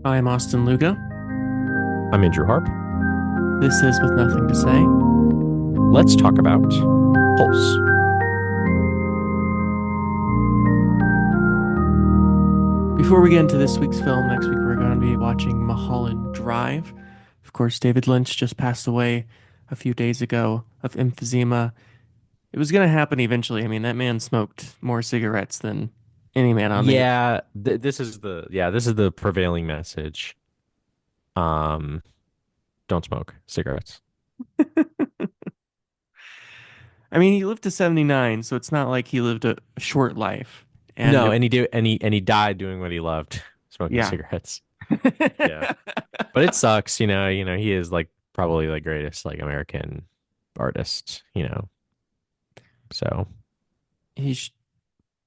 I'm Austin Lugo. I'm Andrew Harp. This is With Nothing to Say. Let's talk about Pulse. Before we get into this week's film, next week we're going to be watching Mulholland Drive. Of course, David Lynch just passed away a few days ago of emphysema. It was going to happen eventually. I mean, that man smoked more cigarettes than any man on the earth. Yeah, this is the prevailing message. Um, don't smoke cigarettes. I mean, he lived to 79, so it's not like he lived a short life. And No, it, and he died doing what he loved, smoking yeah. cigarettes. Yeah. But it sucks, he is like probably the greatest like American artist. So, He's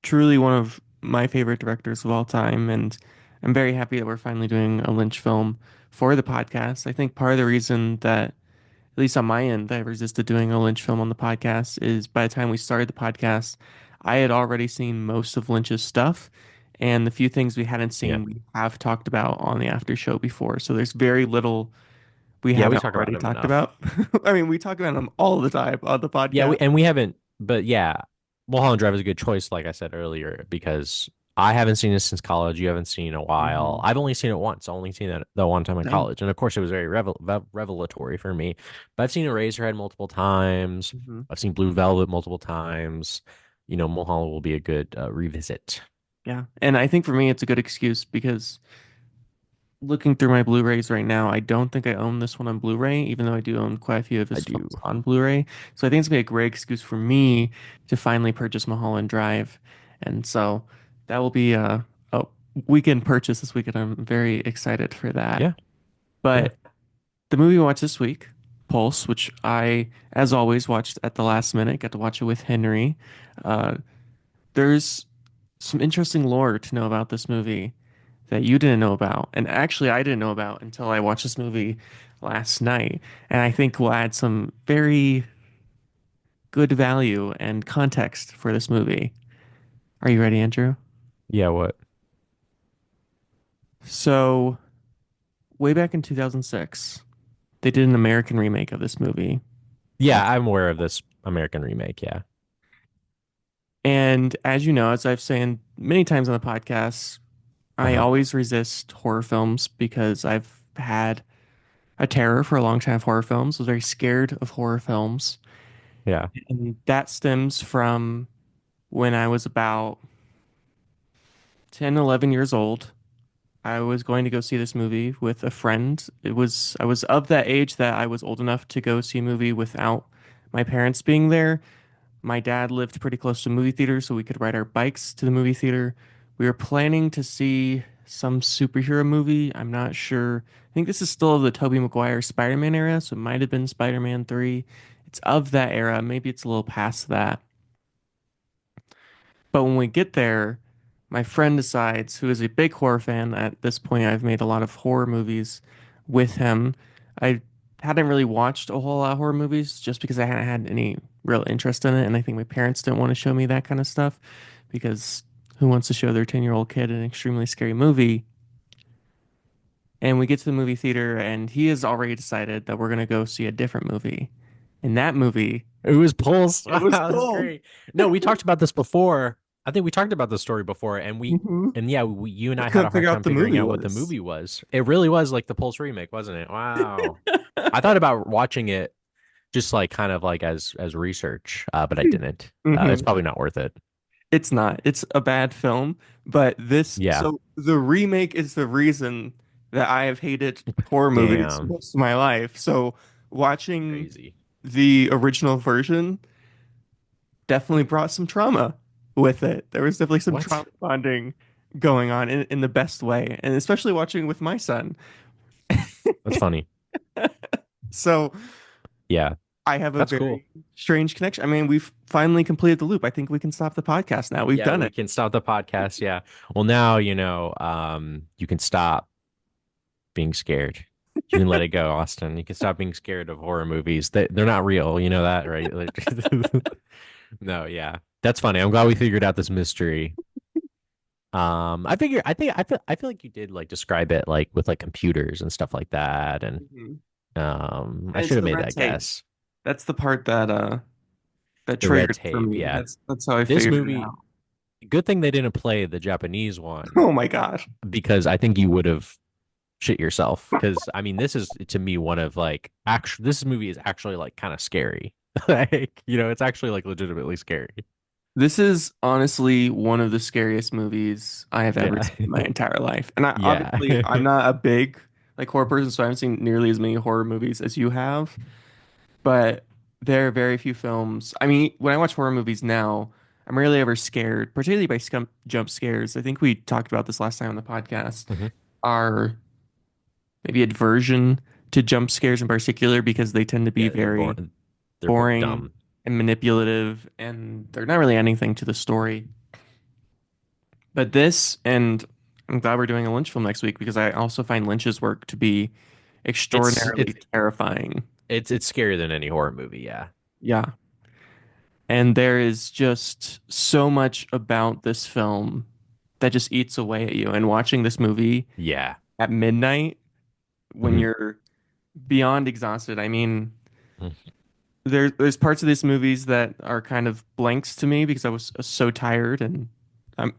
truly one of my favorite directors of all time, and I'm very happy that we're finally doing a Lynch film for the podcast. I think part of the reason that, at least on my end, that I resisted doing a Lynch film on the podcast is by the time we started the podcast, I had already seen most of Lynch's stuff, and the few things we hadn't yeah. seen, we have talked about on the after show before. So there's very little we Yeah, we haven't talk about already him talked enough. about. I mean, we talk about him all the time on the Yeah, podcast. we haven't, but yeah, Mulholland Drive is a good choice, like I said earlier, because I haven't seen this since college. You haven't seen it in a while. Hmm. I've only seen it once. I only seen it the one time in Same. college, and of course, it was very revelatory for me. But I've seen Eraserhead multiple times. Hmm. I've seen Blue Velvet multiple times. Mulholland will be a good revisit. Yeah. And I think for me, it's a good excuse because looking through my Blu-rays right now, I don't think I own this one on Blu-ray, even though I do own quite a few of I his do. films on Blu-ray. So I think it's gonna be a great excuse for me to finally purchase Mulholland Drive. And so that will be a weekend purchase this weekend. I'm very excited for that. Yeah, yeah. But the movie we watched this week, Pulse, which I, as always, watched at the last minute, got to watch it with Henry. Uh, there's some interesting lore to know about this movie that you didn't know about, and actually I didn't know about until I watched this movie last night, and I think will add some very good value and context for this movie. Are you ready, Andrew? Yeah. What? So, way back in 2006, they did an American remake of this movie Yeah, called, I'm aware of this American remake. Yeah. and as you know, as I've said many times on the podcast, I Uh-huh. always resist horror films because I've had a terror for a long time of horror films. I was very scared of horror films. Yeah. And that stems from when I was about 10, 11 years old. I was going to go see this movie with a friend. I was of that age that I was old enough to go see a movie without my parents being there. My dad lived pretty close to a movie theater, so we could ride our bikes to the movie theater. We were planning to see some superhero movie. I'm not sure. I think this is still of the Tobey Maguire Spider-Man era, so it might have been Spider-Man 3. It's of that era. Maybe it's a little past that. But when we get there, my friend decides, who is a big horror fan at this point, I've made a lot of horror movies with him. I hadn't really watched a whole lot of horror movies just because I hadn't had any real interest in it. And I think my parents didn't want to show me that kind of stuff because who wants to show their 10-year-old kid an extremely scary movie? And we get to the movie theater, and he has already decided that we're going to go see a different movie. And that movie, It was Pulse. it Wow, was that's cool. great. No, we talked about this before. I think we talked about this story before, Hmm. and yeah, you and I I had a couldn't hard figure out time the figuring movie out what the was. movie was. It really was like the Pulse remake, wasn't it? Wow. I thought about watching it just like kind of like as research, but I didn't. It's Hmm. probably not worth it. It's not. It's a bad film, but Yeah. the remake is the reason that I have hated horror movies Damn. most of my life. So watching Crazy. the original version definitely brought some trauma with it. There was definitely some What? trauma bonding going on in the best way, and especially watching with my son. That's funny. So Yeah, I have a that's cool. very strange connection. I mean, we've finally completed the loop. I think we can stop the podcast now. We've Yeah, done we it. can stop the podcast. Yeah. Well, now you can stop being scared. You can let it go, Austin. You can stop being scared of horror movies. They're not real. You know that, right? No, yeah. That's funny. I'm glad we figured out this mystery. I feel like you did like describe it like with like computers and stuff like that, and Mhm. I And should it's have the made red that tape. guess. That's the part that The red triggered for tape, me. yeah. That's how I This figured it movie, out. good thing they didn't play the Japanese one Oh my gosh. because I think you would have shit yourself. Because I mean, this is to me one of like actually this movie is actually like kind of scary. Like, it's actually like legitimately scary. This is honestly one of the scariest movies I have ever Yeah. seen in my entire life. And Yeah. obviously, I'm not a big like horror person, so I haven't seen nearly as many horror movies as you have. But there are very few films. I mean, when I watch horror movies now, I'm rarely ever scared, particularly by jump scares. I think we talked about this last time on the podcast. Mhm. Our maybe aversion to jump scares in particular because they tend to be Yeah, they're very born. They're boring dumb. and manipulative, and they're not really anything to the story. But this, and I'm glad we're doing a Lynch film next week because I also find Lynch's work to be It's extraordinarily it's terrifying. it's scarier than any horror movie. Yeah. Yeah. And there is just so much about this film that just eats away at you. And watching this movie Yeah. at midnight when Mhm. you're beyond exhausted, I mean, Mhm. there's parts of these movies that are kind of blanks to me because I was so tired and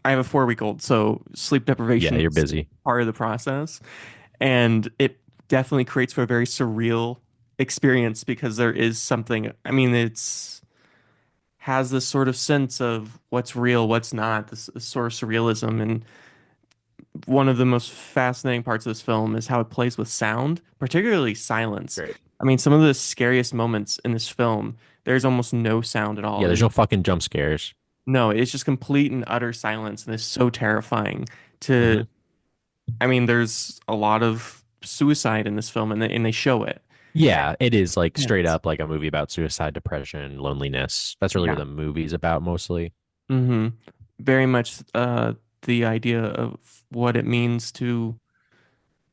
I have a 4 week old, so sleep Yeah, deprivation you're is busy. part of the process. And it definitely creates for a very surreal experience because there is something, I mean, it's has this sort of sense of what's real, what's not, this sort of surrealism. And one of the most fascinating parts of this film is how it plays with sound, particularly silence. Great. I mean, some of the scariest moments in this film, there's almost no sound at all. Yeah, there's There's no fucking jump scares. no, it's just complete and utter silence, and it's so terrifying to, Hmm. I mean, there's a lot of suicide in this film, and they show it. Yeah, it is like straight And up like a movie about suicide, depression, loneliness. That's really what yeah. the movie's about mostly. Hmm. Very much the idea of what it means to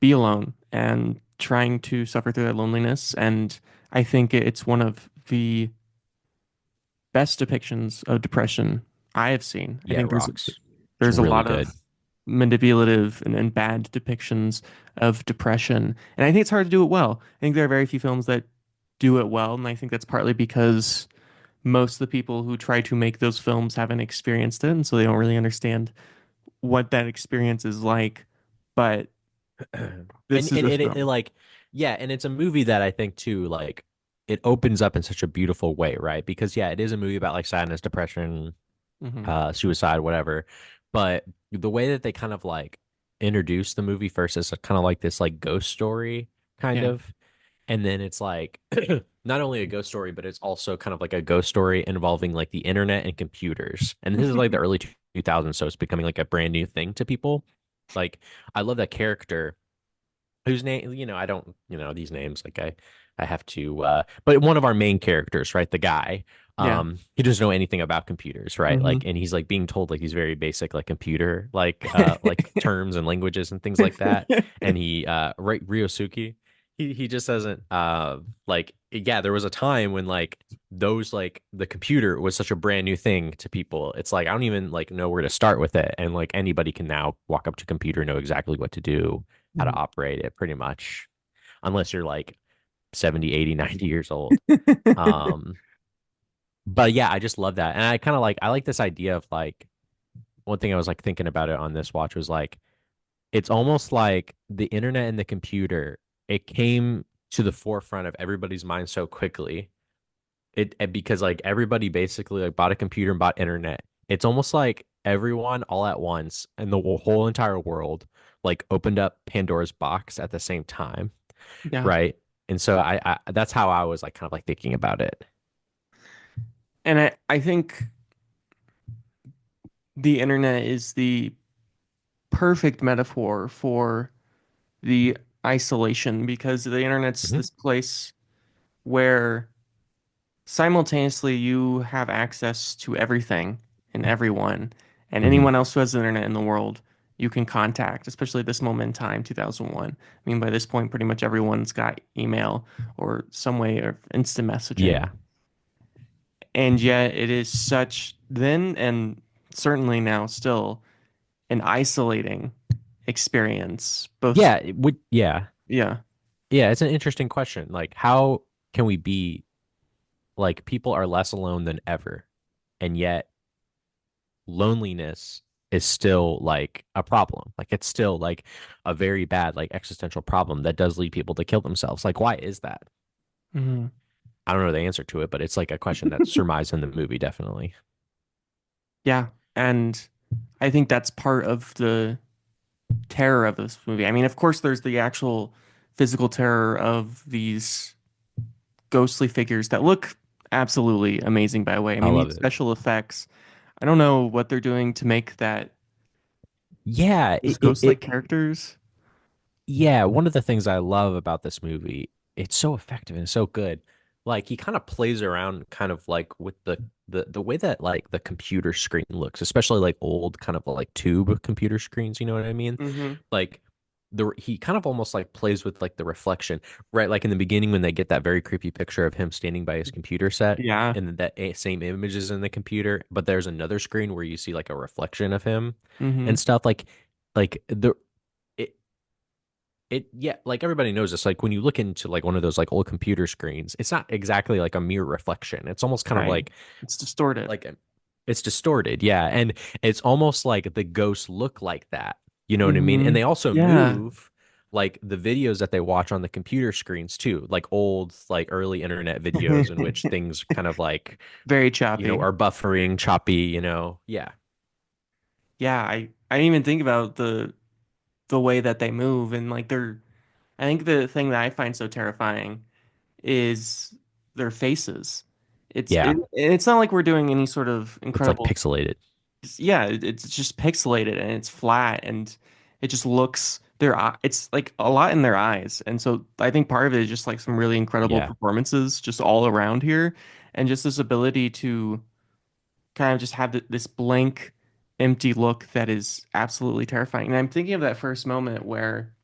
be alone and trying to suffer through that loneliness. And I think it's one of the best depictions of depression I have seen. I Yeah, it think rocks. It's there's a really lot good. of manipulative and bad depictions of depression. And I think it's hard to do it well. I think there are very few films that do it well, and I think that's partly because most of the people who try to make those films haven't experienced it, and so they don't really understand what that experience is like. But and this is a it film. like yeah, and it's a movie that I think too like it opens up in such a beautiful way, right? Because yeah, it is a movie about like sadness, depression, Hmm. suicide, whatever. But the way that they kind of like introduce the movie first is kind of like this like ghost story kind Yeah. of, and then it's like not only a ghost story, but it's also kind of like a ghost story involving like the internet and computers. And this is like the early 2000s, so it's becoming like a brand new thing to people. Like I love that character whose name, I don't, these names like I have to but one of our main characters, right? The guy, Yeah. he doesn't know anything about computers, right? Hmm. Like and he's like being told like these very basic like computer like terms and languages and things like that. And he right Ryosuke, he just doesn't like yeah, there was a time when like those like the computer was such a brand new thing to people. It's like I don't even like know where to start with it. And like anybody can now walk up to a computer and know exactly what to do, how to operate it pretty much, unless you're like 70, 80, 90 years old. Um, but yeah, I just love that. And I kind of like, I like this idea of like, one thing I was like thinking about it on this watch was like, it's almost like the internet and the computer, it came to the forefront of everybody's mind so quickly. Because like everybody basically like bought a computer and bought internet. It's almost like everyone all at once and the whole entire world like opened up Pandora's box at the same time, Yeah. right? And so I that's how I was like kind of like thinking about it. And I think the internet is the perfect metaphor for the isolation because the internet's Hmm. this place where simultaneously you have access to everything and everyone and Hmm. anyone else who has the internet in the world you can contact, especially at this moment in time, 2001. I mean, by this point, pretty much everyone's got email or some way of instant messaging. Yeah. And yet it is such then and certainly now still an isolating experience. Both, Yeah, it would, yeah. yeah. Yeah, it's an interesting question. Like, how can we be like people are less alone than ever, and yet loneliness is still like a problem. Like it's still like a very bad like existential problem that does lead people to kill themselves. Like, why is that? Mhm. I don't know the answer to it, but it's like a question that's surmised in the movie, definitely. Yeah. And I think that's part of the terror of this movie. I mean, of course, there's the actual physical terror of these ghostly figures that look absolutely amazing, by the way. I I mean, love these it. special effects, I don't know what they're doing to make that Yeah, those ghost-like characters. yeah, one of the things I love about this movie, it's so effective and so good. Like he kind of plays around kind of like with the way that like the computer screen looks, especially like old kind of like tube computer screens, you know what I mean? Hmm. Like the he kind of almost like plays with like the reflection, right? Like in the beginning when they get that very creepy picture of him standing by his computer set Yeah. and then same image is in the computer, but there's another screen where you see like a reflection of him and Hmm. stuff like the yeah, like everybody knows this. Like when you look into like one of those like old computer screens, it's not exactly like a mirror reflection. It's almost kind of Right. It's distorted. like it's distorted. Yeah, and it's almost like the ghosts look like that. You know what I mean? And Hmm. they also Yeah. move like the videos that they watch on the computer screens too, like old like early internet videos in which things kind of like, Very choppy. are buffering, choppy. Yeah. Yeah, I didn't even think about the way that they move and like they're I think the thing that I find so terrifying is their faces. Yeah. It's not like we're doing any sort of It's like incredible, pixelated. yeah, it's just pixelated and it's flat and it just looks it's like a lot in their eyes. And so I think part of it is just like some really incredible Yeah. performances just all around here and just this ability to kind of just have this blank empty look that is absolutely terrifying. And I'm thinking of that first moment where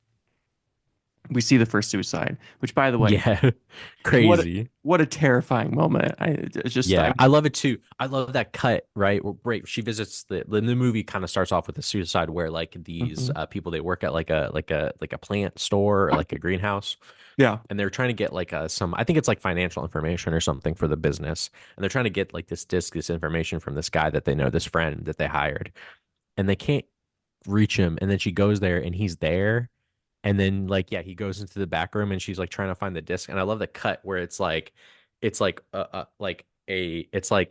we see the first suicide, which by the way, Yeah. what a, Crazy. what a terrifying moment. It's just Yeah, I'm I love it too. I love that cut, right? Right. She visits the movie kind of starts off with a suicide where like these Mhm. people they work at like a plant store or like a greenhouse Yeah. and they're trying to get like some I think it's like financial information or something for the business. And they're trying to get like this information from this guy that they know, this friend that they hired. And they can't reach him. And then she goes there and he's there. And then like yeah, he goes into the back room and she's like trying to find the disc. And I love the cut where it's like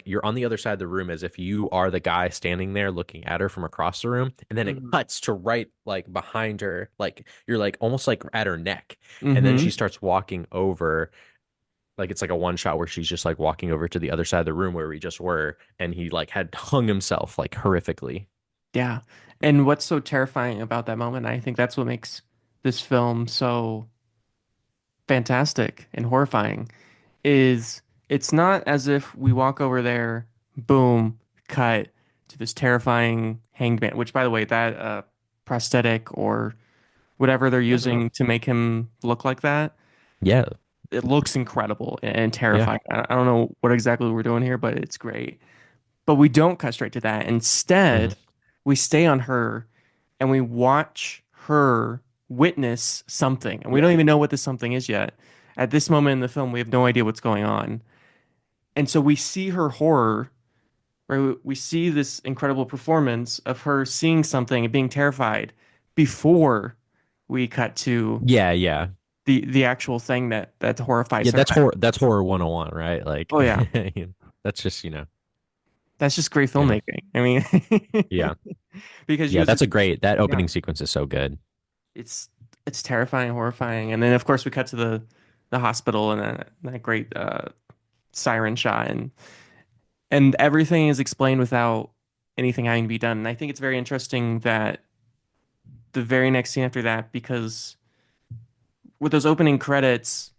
you're on the other side of the room as if you are the guy standing there looking at her from across the room. And then it Hmm. cuts to right like behind her, like you're like almost like at her neck. And then she Hmm. starts walking over like it's like a one shot where she's just like walking over to the other side of the room where we just were and he like had hung himself like horrifically. Yeah. And what's so terrifying about that moment, I think that's what makes this film so fantastic and horrifying, is it's not as if we walk over there, boom, cut to this terrifying hangman, which by the way, that prosthetic or whatever they're Yeah, no. using to make him look like that, Yeah. it looks incredible and Yeah. terrifying. I don't know what exactly we're doing here, but it's great. But we don't cut straight to that. Hmm. Instead, we stay on her and we watch her witness something. And we don't Yeah. even know what this something is yet. At this moment in the film, we have no idea what's going on. And so we see her horror, right? We see this incredible performance of her seeing something and being terrified before we cut to Yeah, yeah. the actual thing that Yeah, horrifies her. that's horror 101, right? Like Oh yeah, that's just, that's just great you know. filmmaking. I mean, Yeah. because Yeah, usually, that yeah, opening sequence is so good. it's it's terrifying, horrifying, and then of course we cut to the hospital and that great siren shot and everything is explained without anything having to be done. And I think it's very interesting that the very next scene after that, because with those opening credits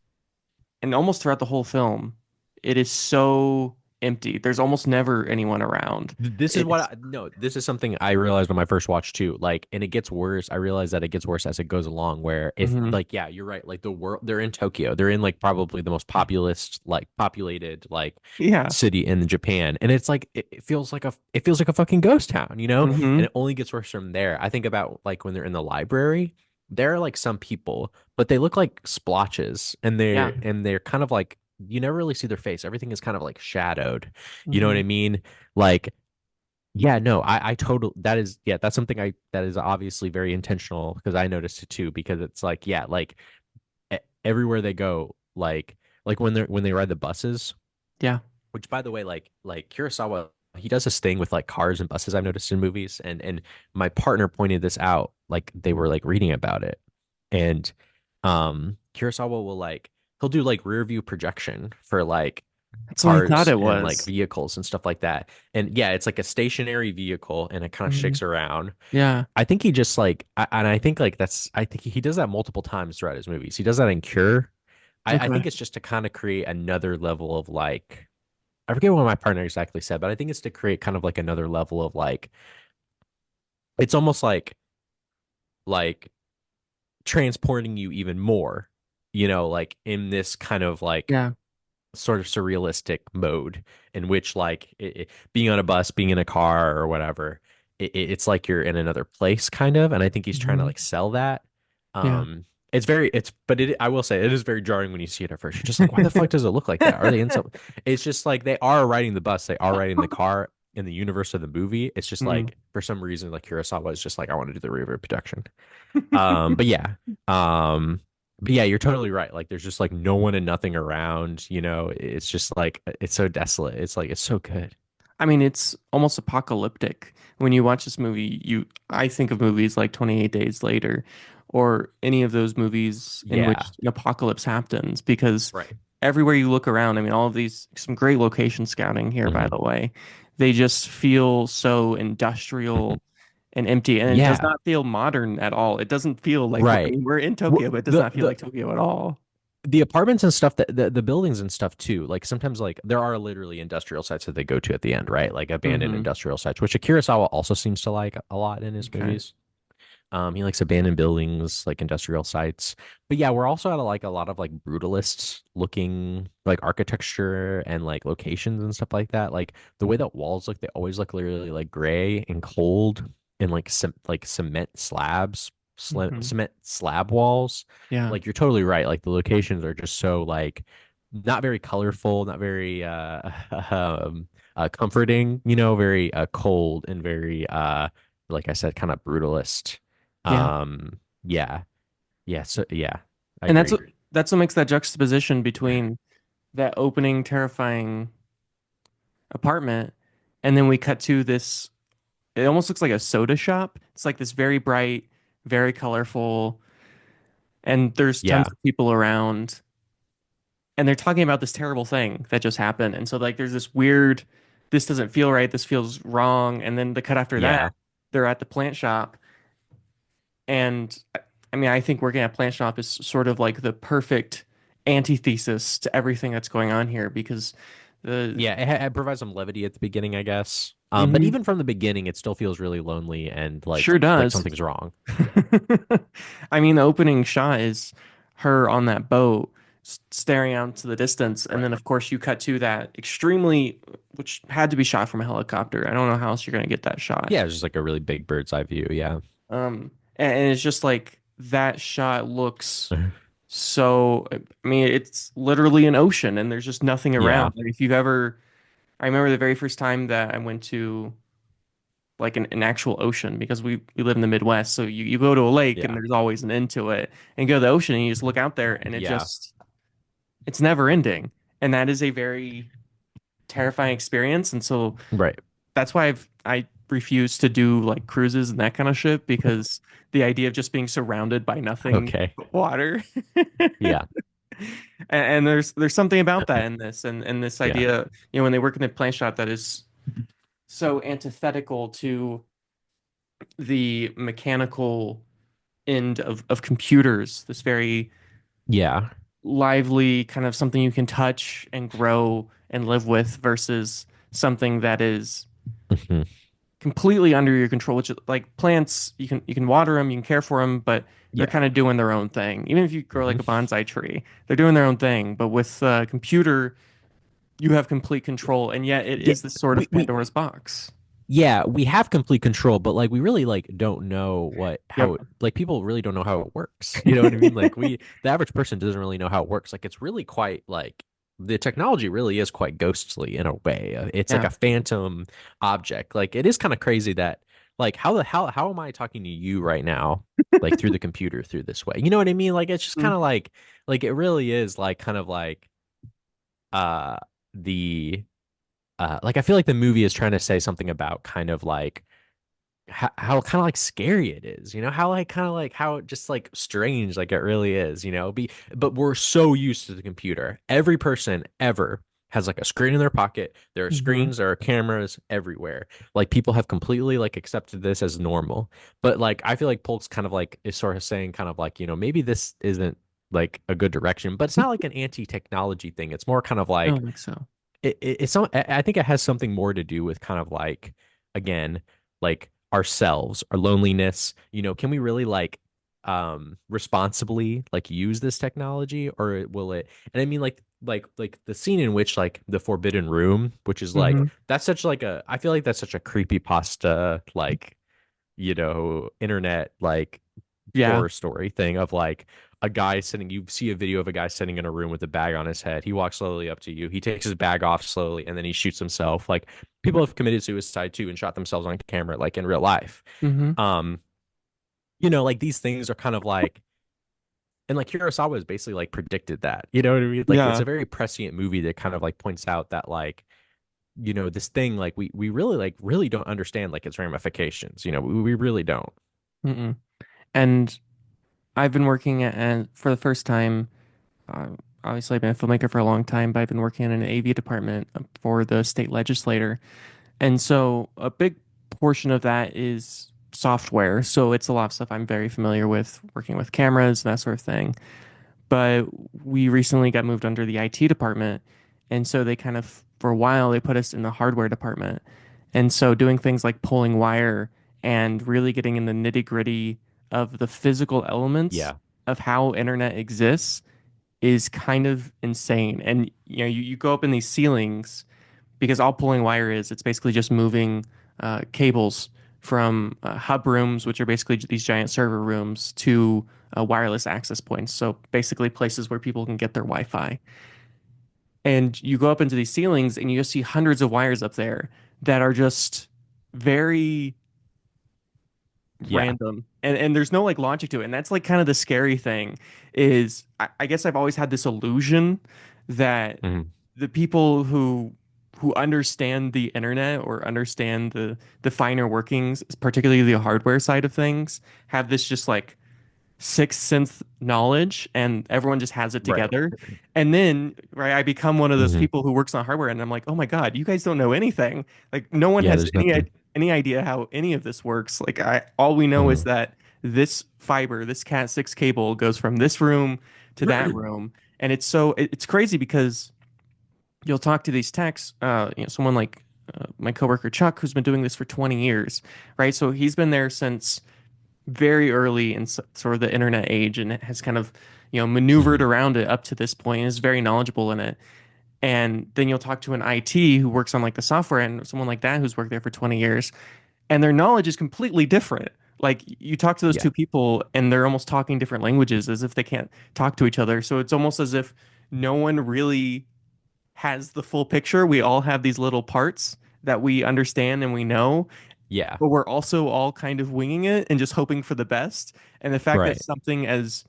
and almost throughout the whole film, it is so empty. There's almost never anyone around. This is what It's I no, this is something I realized on my first watch too. Like, and it gets worse. I realize that it gets worse as it goes along, where if Mhm. like, yeah, you're right. Like the world, they're in Tokyo. They're in like probably the most populous, like populated like Yeah. city in Japan. And it's like it feels like a fucking ghost town, you know? And Hmm. it only gets worse from there. I think about like when they're in the library, there are like some people, but they look like splotches Yeah. and they're kind of like you never really see their face. Everything is kind of like shadowed. You know what Hmm. I mean? Like yeah, no, I totally that is yeah, that's something I that is obviously very intentional because I noticed it too because it's like yeah, like everywhere they go, like when they ride the buses, Yeah. which by the way, like Kurosawa, he does this thing with like cars and buses I've noticed in movies, and my partner pointed this out, like they were like reading about it, and Kurosawa will like he'll do like rear view projection for like That's what I thought cars it and like was. vehicles and stuff like that. And yeah, it's like a stationary vehicle and it kind of Hmm. shakes around. Yeah. I think he just like, and I think like I think he does that multiple times throughout his movies. He does that in Cure. I Okay. think it's just to kind of create another level of like, I forget what my partner exactly said, but I think it's to create kind of like another level of like, it's almost like transporting you even more, you know, like in this kind of like Yeah. sort of surrealistic mode in which like being on a bus, being in a car or whatever, it's like you're in another place kind of. And I think he's trying to Hmm. like sell that. Yeah. It's very it's but it I will say it is very jarring when you see it at first. You're just like, why the fuck does it look like that? Are they in some it's just like they are riding the bus, they are riding the car in the universe of the movie. It's just Mm. like for some reason like Kurosawa is just like I want to do the reverb production. But yeah. But yeah, you're totally right. Like there's just like no one and nothing around, you know. It's just like it's so desolate. It's like it's so good. I mean, it's almost apocalyptic. When you watch this movie, I think of movies like 28 Days Later or any of those movies in which Yeah. an apocalypse happens because Right. everywhere you look around, I mean, all of these, some great location scouting here, by Hmm. the way, they just feel so industrial and empty, and it does Yeah. not feel modern at all. It doesn't feel like I Right. mean, we're in Well, Tokyo, but it does not feel like Tokyo at all. the apartments and stuff that the buildings and stuff too. Like sometimes like there are literally industrial sites that they go to at the end, right? Like abandoned Hmm. industrial sites, which Kurosawa also seems to like a lot in his Okay. movies. He likes abandoned buildings, like industrial sites. But yeah, we're also at like a lot of like brutalist looking like architecture and like locations and stuff like that. Like the way that walls look, they always look really like gray and cold and like cement slabs, Hmm. cement slab walls. Yeah. Like you're totally right. Like the locations are just so like not very colorful, not very comforting, you know, very cold and very like I said, kind of brutalist. Yeah. Yeah, yeah, so yeah, I And agree. that's what makes that juxtaposition between that opening, terrifying apartment, and then we cut to this. It almost looks like a soda shop. It's like this very bright, very colorful, and there's tons Yeah, of people around, and they're talking about this terrible thing that just happened. And so like there's this weird, this doesn't feel right, this feels wrong, and then the cut after that, yeah, they're at the plant shop, and I mean I think working at a plant shop is sort of like the perfect antithesis to everything that's going on here because the yeah. It provides some levity at the beginning, I guess. But Mhm. even from the beginning, it still feels really lonely and Sure like does. something's wrong. I mean, the opening shot is her on that boat staring out into the distance. And Right. then, of course, you cut to that extremely, which had to be shot from a helicopter. I don't know how else you're going to get that shot. Yeah, it's just like a really big bird's eye view. Yeah. And it's just like that shot looks so, I mean, it's literally an ocean and there's just nothing Yeah. around. Like, if you've ever, I remember the very first time that I went to like an actual ocean because we live in the Midwest. So you go to a lake and Yeah. there's always an end to it. And you go to the ocean and you just look out there and Yeah. it's never ending. And that is a very terrifying experience. And so Right. that's why I refuse to do like cruises and that kind of shit because the idea of just being surrounded by nothing Okay. but water. Yeah. And there's something about that in this and this Yeah. idea, when they work in the plant shop that is so antithetical to the mechanical end of computers, this very Yeah. lively kind of something you can touch and grow and live with versus something that is Mhm. completely under your control, which is like plants, you can water them, you can care for them, but they're Yeah. kind of doing their own thing. Even if you grow like Mhm. a bonsai tree, they're doing their own thing. But with a computer, you have complete control, and yet it Yeah, is the sort we of we Pandora's box. yeah, we have complete control, but like we really like don't know how Yep. it, like people really don't know how it works. You know what I mean? Like the average person doesn't really know how it works. Like it's really quite like the technology really is quite ghostly in a way. It's like Yeah. a phantom object. Like it is kind of crazy that like how am I talking to you right now? Like through the computer through this way. You know what I mean? Like it's just kind Mm. of like it really is like kind of like uh the like I feel like the movie is trying to say something about kind of like how kind of like scary it is, you know, how like kind of like how just like strange like it really is, you know, but we're so used to the computer. Every person ever has like a screen in their pocket. There are Hmm. screens, there are cameras everywhere. Like people have completely like accepted this as normal. But like I feel like Polk's kind of like is sort of saying kind of like, you know, maybe this isn't like a good direction, but it's not like an anti-technology thing. It's more kind of I don't like think so. it's some I think it has something more to do with kind of like again like ourselves, our loneliness, you know, can we really like responsibly like use this technology or will it, and I mean like the scene in which like the forbidden room, which is like Hmm. that's such like a, I feel like that's such a creepy pasta like, you know, internet like Yeah. horror story thing of like a guy sitting, you see a video of a guy sitting in a room with a bag on his head. He walks slowly up to you. He takes his bag off slowly and then he shoots himself. Like people have committed suicide too and shot themselves on camera like in real life. Hmm. Um, you know, like these things are kind of like, and like Kurosawa has basically like predicted that. You know what I mean? Like it's Yeah. a very prescient movie that kind of like points out that like, you know, this thing like we really like really don't understand like its ramifications. You know, we really don't. Mm-mm. And I've been working for the first time. Uh, Obviously, I've been a filmmaker for a long time, but I've been working in an AV department for the state legislator. And so a big portion of that is software. So it's a lot of stuff I'm very familiar with, working with cameras and that sort of thing. But we recently got moved under the IT department. And so they kind of, for a while, they put us in the hardware department. And so doing things like pulling wire and really getting in the nitty-gritty of the physical elements Yeah. of how internet exists is kind of insane. And you go up in these ceilings because all pulling wire is, it's basically just moving cables from hub rooms, which are basically these giant server rooms, to wireless access points. So basically places where people can get their Wi-Fi. And you go up into these ceilings and you just see hundreds of wires up there that are just very Yeah. random. And there's no like logic to it. And that's like kind of the scary thing is I guess I've always had this illusion that Mhm. the people who understand the internet or understand the finer workings, particularly the hardware side of things, have this just like sixth sense knowledge and everyone just has it Right. together. And then, right, I become one of those Mhm. people who works on hardware and I'm like, "Oh my God, you guys don't know anything." Like no one Yeah, has there's nothing. any idea how any of this works. Like I all we know is Mhm. that this fiber, this Cat 6 cable goes from this room to that room. And it's crazy because you'll talk to these techs, someone like my coworker Chuck, who's been doing this for 20 years, right? So he's been there since very early in sort of the internet age and has kind of, maneuvered Mhm. around it up to this point and is very knowledgeable in it. And then you'll talk to an IT who works on like the software and someone like that who's worked there for 20 years, and their knowledge is completely different. Like you talk to those Yeah. two people and they're almost talking different languages as if they can't talk to each other. So it's almost as if no one really has the full picture. We all have these little parts that we understand and we know, Yeah. but we're also all kind of winging it and just hoping for the best. And the fact that Right. something as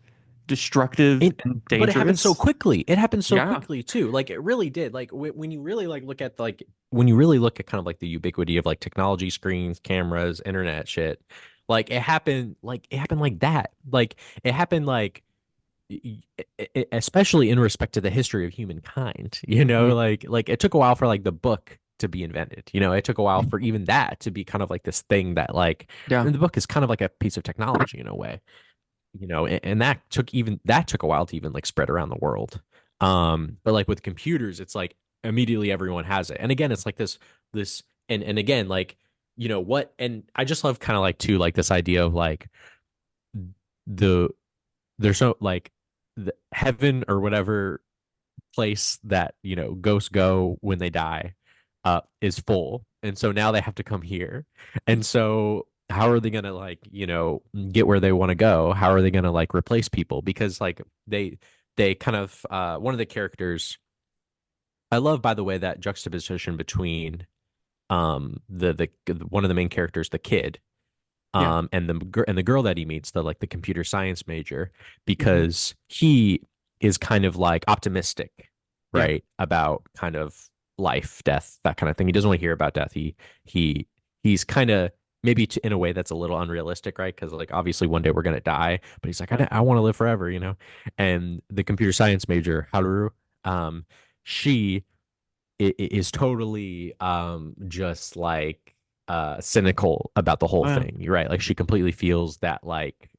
destructive It, and but it happened so dangerous, quickly. It happened so yeah, quickly too. Like it really did. Like when you really like look at like when you really look at kind of like the ubiquity of like technology, screens, cameras, internet shit, like it happened like that. Like it happened like especially in respect to the history of humankind, you know, hmm, like it took a while for like the book to be invented, you know, it took a while for even that to be kind of like this thing that like, yeah, and the book is kind of like a piece of technology in a way, you know, and that took a while to even like spread around the world. But like with computers, it's like immediately everyone has it. And again, it's like this and again, like, what, and I just love kind of like too, like this idea of like the there's no like the heaven or whatever place that, ghosts go when they die is full. And so now they have to come here. And so how are they gonna like, get where they want to go? How are they gonna like replace people? Because like they kind of one of the characters, I love, by the way, that juxtaposition between the one of the main characters, the kid, Yeah. and the girl that he meets, the like the computer science major, Hmm. because he is kind of like optimistic, Yeah. right, about kind of life, death, that kind of thing. He doesn't want to hear about death. He he's kind of maybe in a way that's a little unrealistic, right? Because like obviously one day we're gonna die, but he's like, Yeah. I want to live forever, you know. And the computer science major, Haru, um, she is totally just like cynical about the whole Oh, yeah. thing. You're right. Like she completely feels that like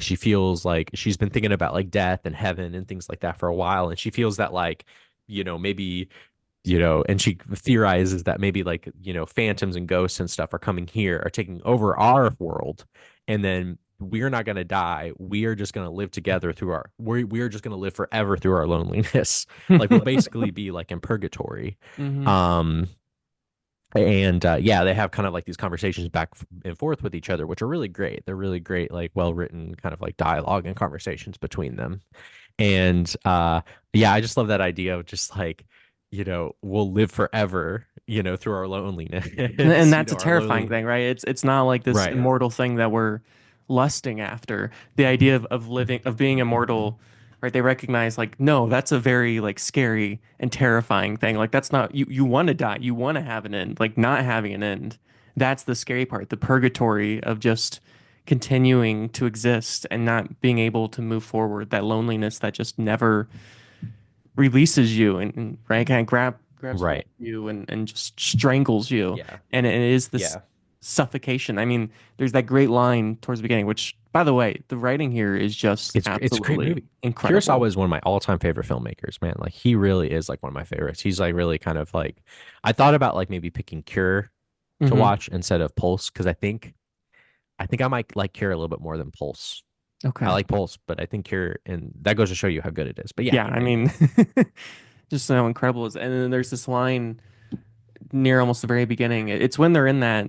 she feels like she's been thinking about like death and heaven and things like that for a while, and she feels that like, maybe, and she theorizes that maybe like, phantoms and ghosts and stuff are coming here, are taking over our world, and then we're not going to die. We are just going to live together through we are just going to live forever through our loneliness. Like we'll basically be like in purgatory. Hmm. Um, and yeah, they have kind of like these conversations back and forth with each other, which are really great. They're really great, like well written kind of like dialogue and conversations between them. And yeah, I just love that idea of just like, we'll live forever, through our And loneliness, that's a our terrifying lonely. thing, right? It's not like this Right. immortal thing that we're lusting after. The idea of living, of being immortal, right? They recognize like, no, that's a very like scary and terrifying thing. Like that's not you want to die. You want to have an end. Like not having an end. That's the scary part, the purgatory of just continuing to exist and not being able to move forward. That loneliness that just never releases you and right kind of grabs hold Right. of you and just strangles you, Yeah. and it is this Yeah. suffocation. I mean, there's that great line towards the beginning, which by the way, the writing here is just It's a great absolutely movie. incredible. Kurosawa is one of my all-time favorite filmmakers, man. Like he really is like one of my favorites. He's like really kind of like, I thought about like maybe picking Cure to Hmm. watch instead of Pulse, because I think I might like Cure a little bit more than Pulse. I Okay. like Pulse, but I think Cure, and that goes to show you how good it is. But yeah, Yeah, I mean, just how incredible it is. And then there's this line near almost the very beginning. It's when they're in that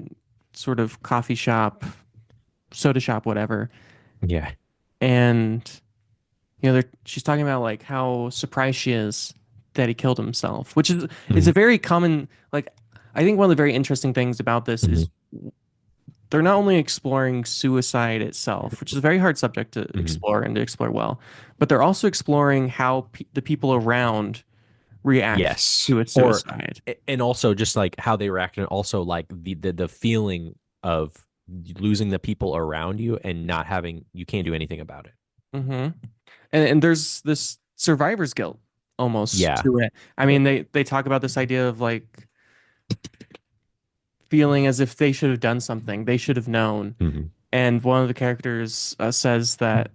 sort of coffee shop, soda shop, whatever, yeah, and she's talking about like how surprised she is that he killed himself, which is it's hmm, a very common like I think one of the very interesting things about this hmm, is they're not only exploring suicide itself, which is a very hard subject to hmm, explore and to explore well, but they're also exploring how the people around react yes, to a or suicide. and also just like how they react, and also like the feeling of losing the people around you and not having, you can't do anything about it. Hmm. And there's this survivor's guilt almost Yeah. to it. I mean, they talk about this idea of like feeling as if they should have done something, they should have known. Hmm. And one of the characters says that,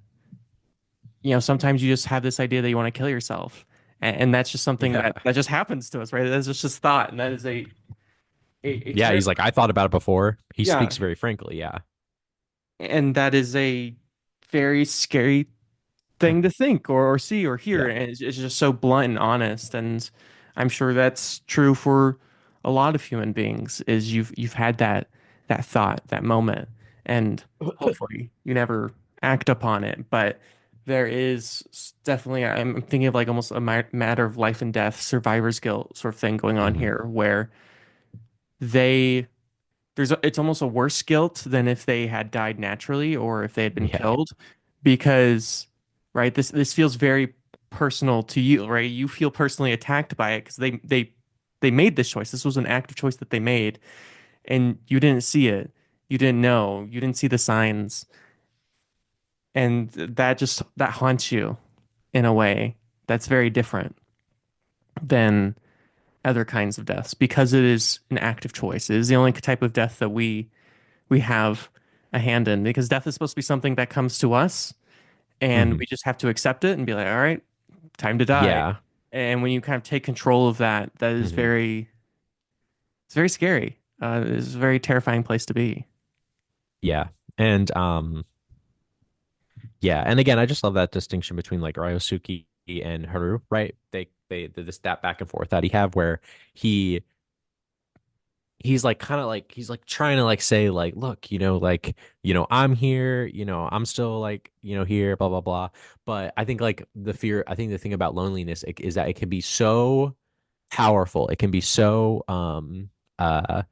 sometimes you just have this idea that you want to kill yourself. And that's just something Yeah. that just happens to us, right? That's just thought. And that is a Yeah, he's like, I thought about it before. He yeah. speaks very frankly. Yeah. And that is a very scary thing to think or see or hear. Yeah. And it's just so blunt and honest. And I'm sure that's true for a lot of human beings is you've had that thought, that moment, and hopefully you never act upon it. But there is definitely, I'm thinking of like almost a matter of life and death, survivor's guilt sort of thing going on Hmm. here, where they it's almost a worse guilt than if they had died naturally or if they had been Yeah. killed, because right, this feels very personal to you, right? You feel personally attacked by it because they made this choice. This was an active choice that they made, and you didn't see it, you didn't know, you didn't see the signs, and that haunts you in a way that's very different than other kinds of deaths because it is an active choice. It is the only type of death that we have a hand in, because death is supposed to be something that comes to us and Hmm. we just have to accept it and be like, all right, time to die. Yeah. And when you kind of take control of that, that is Hmm. it's very scary. It's a very terrifying place to be. Yeah. And yeah, and again, I just love that distinction between like Ryosuke and Haru, right? They this that back and forth that he have where he he's like kind of like he's like trying to like say like look, like I'm here, I'm still like here, blah blah blah. But I think like I think the thing about loneliness is that it can be so powerful, it can be so uh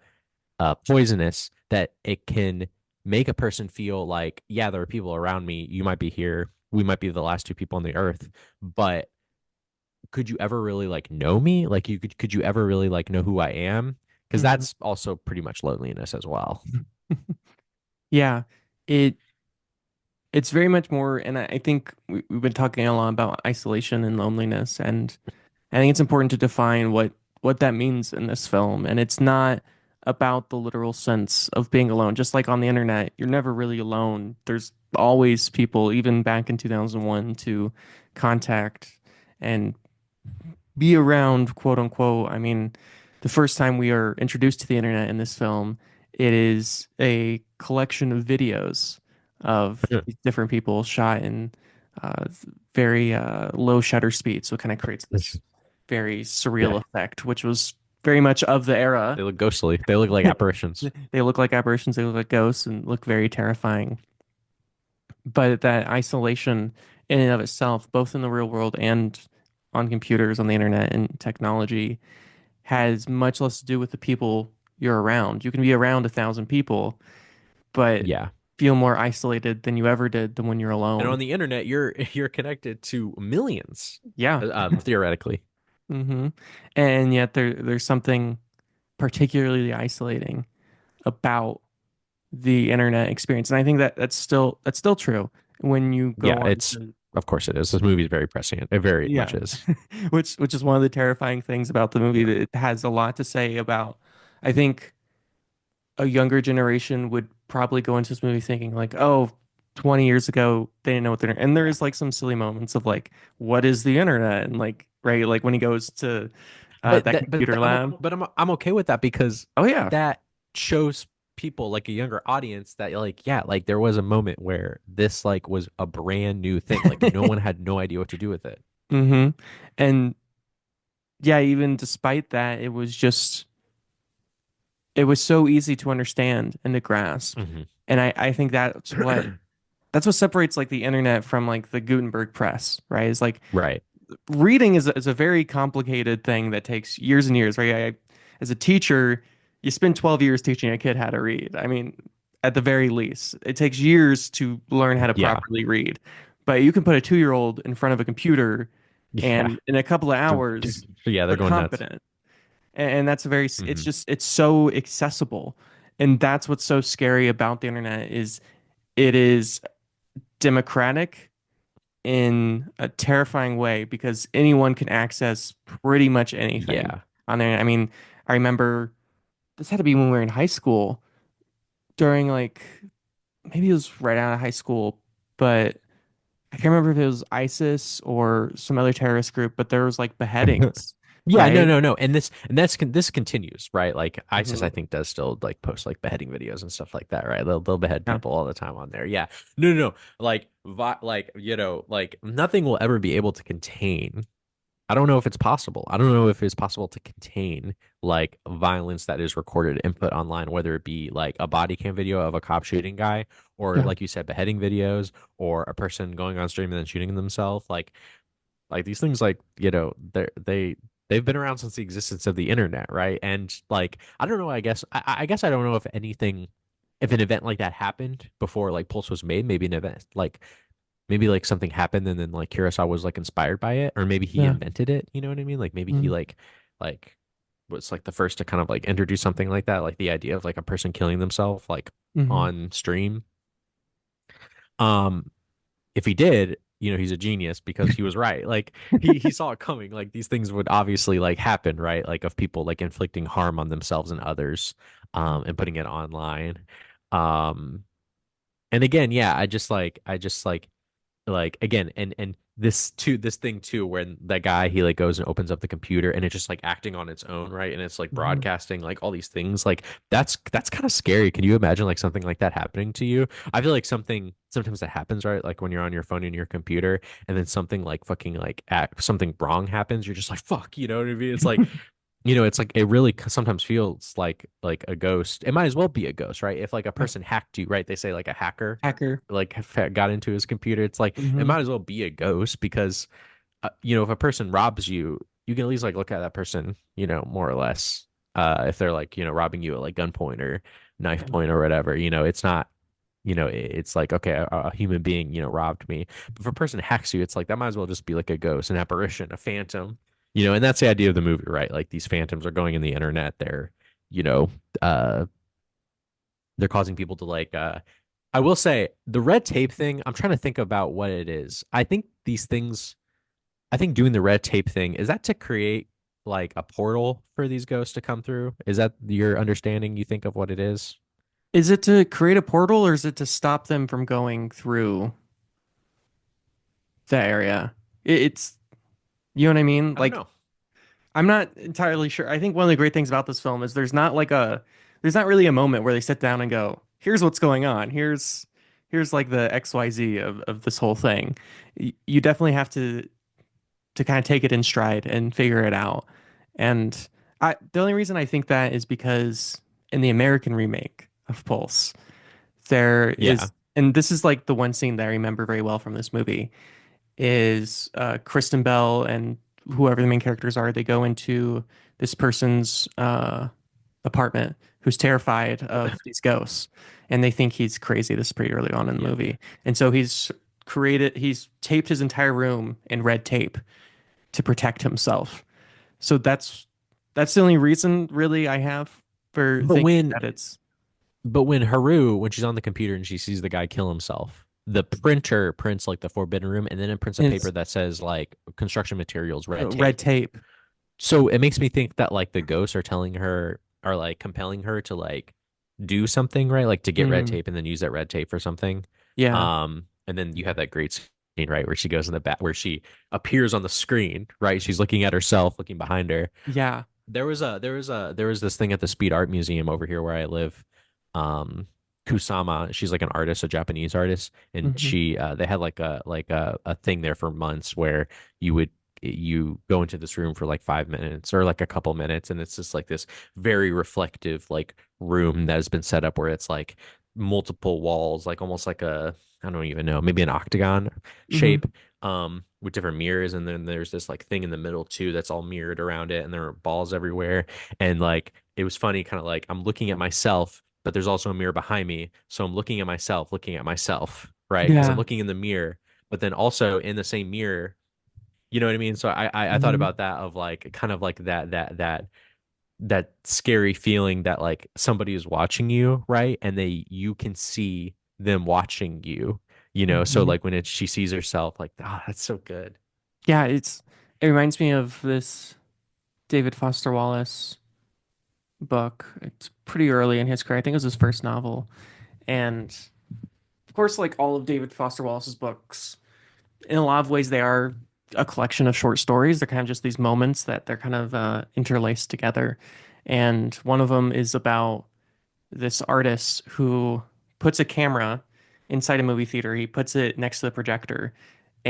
poisonous that it can make a person feel like, yeah, there are people around me. You might be here. We might be the last two people on the earth, but could you ever really like know me? Like could you ever really like know who I am? Because Mhm. that's also pretty much loneliness as well. Yeah, it it's very much more, and I think we've been talking a lot about isolation and loneliness, and I think it's important to define what that means in this film. And it's not about the literal sense of being alone. Just like on the internet, you're never really alone. There's always people, even back in 2001, to contact and be around, quote unquote. I mean, the first time we are introduced to the internet in this film, it is a collection of videos of these different people shot in uh, very low shutter speed. So it kind of creates this very Yeah, surreal effect, which was very much of the they era. look ghostly. They look like apparitions. They look like apparitions, they look like ghosts, and look very terrifying. But that isolation in and of itself, both in the real world and on computers, on the internet, and technology, has much less to do with the people you're around. You can be around 1,000 people, but Yeah. feel more isolated than you ever did than when you're And alone. on the internet, you're connected to millions, Yeah. theoretically. Hmm. And yet there's something particularly isolating about the internet experience. And I think that that's still true when you go Yeah, on it's to of course it is. This movie is very prescient. It very much yeah. is. Which is one of the terrifying things about the movie, that it has a lot to say about, I think, a younger generation would probably go into this movie thinking like, oh, 20 years ago they didn't know what the internet, and there Yeah. is like some silly moments of like, what is the internet? And like, right, like when he goes to that computer lab. I'm okay with that because Oh yeah. that shows people like a younger audience that like yeah, like there was a moment where this like was a brand new thing. Like no one had no idea what to do with it. Hmm. And yeah, even despite that, it was so easy to understand and to grasp. Hmm. And I think that's what separates like the internet from like the Gutenberg press, right? Is like Right. reading is a very complicated thing that takes years and years, right? As a teacher, you spend 12 years teaching a kid how to read. I mean, at the very least, it takes years to learn how to Yeah. properly read. But you can put a 2-year-old in front of a computer, Yeah. and in a couple of hours, Yeah, they're they're going nuts. competent. And that's a very, it's Hmm. just, it's so accessible. And that's what's so scary about the internet is it is democratic in a terrifying way because anyone can access pretty much anything Yeah. on there. I mean, I remember this had to be when we were in high school during like maybe it was right out of high school, but I can't remember if it was ISIS or some other terrorist group, but there was like beheadings, Yeah, no, right? no, no, and this continues, right? Like ISIS, Hmm. I think, does still like post like beheading videos and stuff like that, right? They'll behead Yeah. people all the time on there. Yeah, no, no, no, like like like nothing will ever be able to contain. I don't know if it's possible. I don't know if it's possible to contain like violence that is recorded and put online, whether it be like a body cam video of a cop shooting guy, or Yeah. like you said, beheading videos, or a person going on stream and then shooting themselves. Like these things like they've been around since the existence of the internet, right? And like I don't know, I guess I don't know if anything, if an event like that happened before like Pulse was made. Maybe an event like maybe like something happened and then like Kurosawa was like inspired by it, or maybe he Yeah. invented it, you know what I mean? Like maybe he Mhm. like was like the first to kind of like introduce something like that, like the idea of like a person killing themselves like Mhm. on stream. um if he did, he's a genius because he was right. Like he saw it coming. Like these things would obviously like happen, right? Like of people like inflicting harm on themselves and others, and putting it online. Um, and again, yeah, I just like again, and this thing too, when that guy he like goes and opens up the computer and it's just like acting on its own, right? And it's like Mhm. broadcasting like all these things. Like that's kind of scary. Can you imagine like something like that happening to you? I feel like something sometimes that happens, right? Like when you're on your phone and your computer, and then something like fucking like something wrong happens, you're just like fuck, you know what I mean? It's like it's like it really sometimes feels like a ghost. It might as well be a ghost, right? If like a Yeah. person hacked you, right? They say like a hacker Hacker. like got into his computer. It's like it Hmm. might as well be a ghost because if a person robs you, you can at least like look at that person, more or less. If they're like, robbing you at like gunpoint or knife point or whatever, it's not, it's like, okay, a human being, robbed me. But if a person hacks you, it's like that might as well just be like a ghost, an apparition, a phantom, and that's the idea of the movie, right? Like these phantoms are going in the internet. You know, uh, they're causing people to like, I will say the red tape thing, I'm trying to think about what it is. I think doing the red tape thing, is that to create like a portal for these ghosts to come through? Is that your understanding, you think, of what it is? Is it to create a portal or is it to stop them from going through the area? It's, you know what I mean? I don't Like, know. I'm not entirely sure. I think one of the great things about this film is there's not really a moment where they sit down and go, here's what's going on. Here's like the XYZ of this whole thing. You definitely have to kind of take it in stride and figure it out. And the only reason I think that is because in the American remake of Pulse, there Yeah. is, and this is like the one scene that I remember very well from this movie, is Kristen Bell and whoever the main characters are, they go into this person's apartment who's terrified of these ghosts, and they think he's crazy. This is pretty early on in the Yeah. movie, and so he's taped his entire room in red tape to protect himself. So that's the only reason really I have for But thinking when that it's but when Haru, when she's on the computer and she sees the guy kill himself, the printer prints like the forbidden room and then it prints a paper it's that says like construction materials, red red tape. tape. So it makes me think that like the ghosts are telling her, are like compelling her to like do something, right? Like to get red Mm, tape and then use that red tape for something. yeah, And then you have that great scene, right, where she goes in the back, where she appears on the screen, right? She's looking at herself, looking behind her. yeah. There was this thing at the Speed Art Museum over here where I live. Um, Kusama, she's like an artist, a Japanese artist, and Hmm. they had like a thing there for months where you go into this room for like 5 minutes or like a couple minutes, and it's just like this very reflective like room that has been set up where it's like multiple walls, like almost like a, I don't even know, maybe an octagon Hmm. shape, with different mirrors, and then there's this like thing in the middle too that's all mirrored around it, and there are balls everywhere, and like it was funny, kind of like I'm looking at myself, but there's also a mirror behind me, so I'm looking at myself, right? Because I'm Yeah. looking in the mirror, but then also in the same mirror, you know what I mean? So I thought Hmm. about that, of like kind of like that scary feeling that like somebody is watching you, right? And you can see them watching you, so Hmm. like when she sees herself, like, oh, that's so good. Yeah, it reminds me of this David Foster Wallace book. It's pretty early in his career. I think it was his first novel. And of course, like all of David Foster Wallace's books, in a lot of ways, they are a collection of short stories. They're kind of just these moments that they're kind of interlaced together. And one of them is about this artist who puts a camera inside a movie theater. He puts it next to the projector,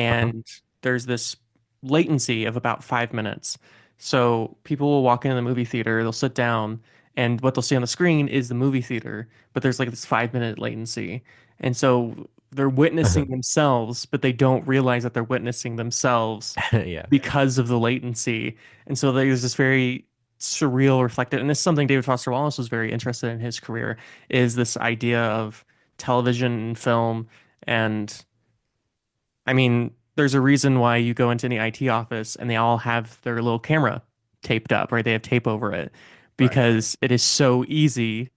Uh-huh. and there's this latency of about 5 minutes. So people will walk into the movie theater, they'll sit down, and what they'll see on the screen is the movie theater, but there's like this 5 minute latency. And so they're witnessing themselves, but they don't realize that they're witnessing themselves Yeah. because of the latency. And so there's this very surreal, reflective, and this is something David Foster Wallace was very interested in his career, is this idea of television and film. And I mean, there's a reason why you go into any IT office and they all have their little camera taped up, right? They have tape over it Right. because it is so easy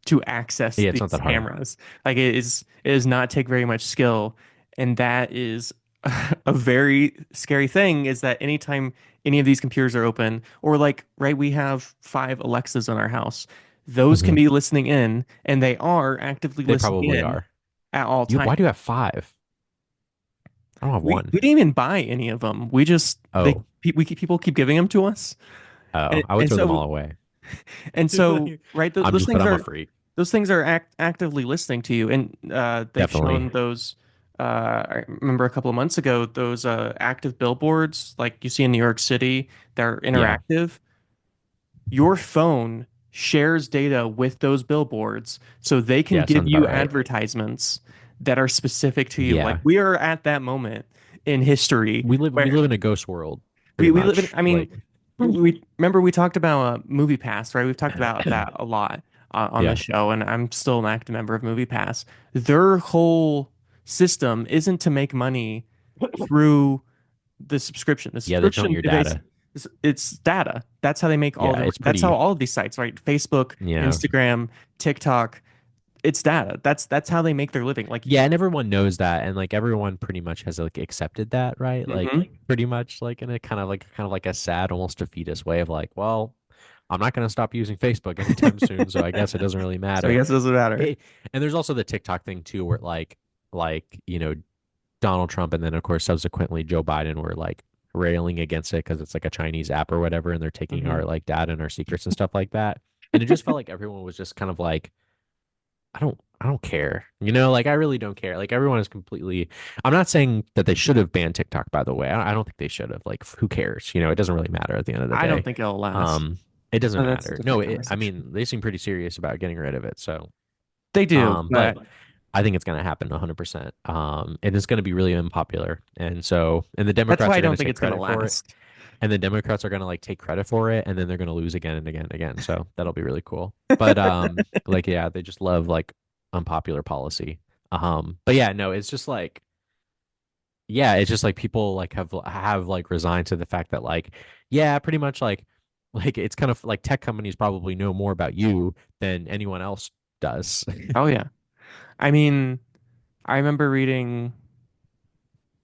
to access Yeah, it's not these that hard. cameras. Like it does not take very much skill. And that is a very scary thing, is that anytime any of these computers are open, or like, right, we have 5 Alexas in our house. Those can Hmm. be listening in, and they are actively They listening probably in are. at all Why times. do you have five? I don't have We one. we didn't even buy any of them. We just they Oh, people keep giving them to us, oh, and I would and throw them so all away. and so right I'm those just, but things I'm a are freak. actively listening to you, and they've Definitely. shown those. I remember a couple of months ago those active billboards like you see in New York City. They're Yeah. interactive. Your phone shares data with those billboards so they can Yeah. give Sounds about you right. advertisements that are specific to you. Like Yeah. we are at that moment in history We where live in a ghost world, pretty we live in, much. I mean, Like, we remember we talked about Movie Pass, right? We've talked about that a lot on the yeah. show, and I'm still an active member of Movie Pass. Their whole system isn't to make money through the subscription. The Yeah, they don't want subscription your is data. it's data. That's how they make all Yeah, their. it's That's how pretty. all of these sites, right? Facebook, Yeah. Instagram, TikTok. It's data. That's how they make their living. Like, Yeah, and everyone knows that, and like everyone pretty much has like accepted that, right? Like mhm. pretty much like in a kind of like a sad, almost defeatist way of like, well, I'm not gonna stop using Facebook anytime soon, so I guess it doesn't really So I matter. guess it doesn't matter. And there's also the TikTok thing too, where Donald Trump and then of course subsequently Joe Biden were like railing against it because it's like a Chinese app or whatever, and they're taking Hmm. our like data and our secrets and stuff like that. And it just felt like everyone was just kind of like I don't care. Like I really don't care. Like everyone is completely I'm not saying that they should have banned TikTok, by the way. I don't think they should have. Like who cares? It doesn't really matter at the end of the I don't day. think it'll last. Um it doesn't But that's a matter. No, different I conversation. mean they seem pretty serious about getting rid of it. So They do, but but I think it's going to happen 100%. And it's going to be really unpopular. And the that's why Democrats I are going don't to think take it's gonna credit for it. last. And the Democrats are going to like take credit for it, and then they're going to lose again and again and again. So that'll be really cool. But like yeah, they just love like unpopular policy. But yeah, no, it's just like yeah, it's just like people like have like resigned to the fact that like yeah, pretty much like it's kind of like tech companies probably know more about you than anyone else does. Oh yeah. I mean, I remember reading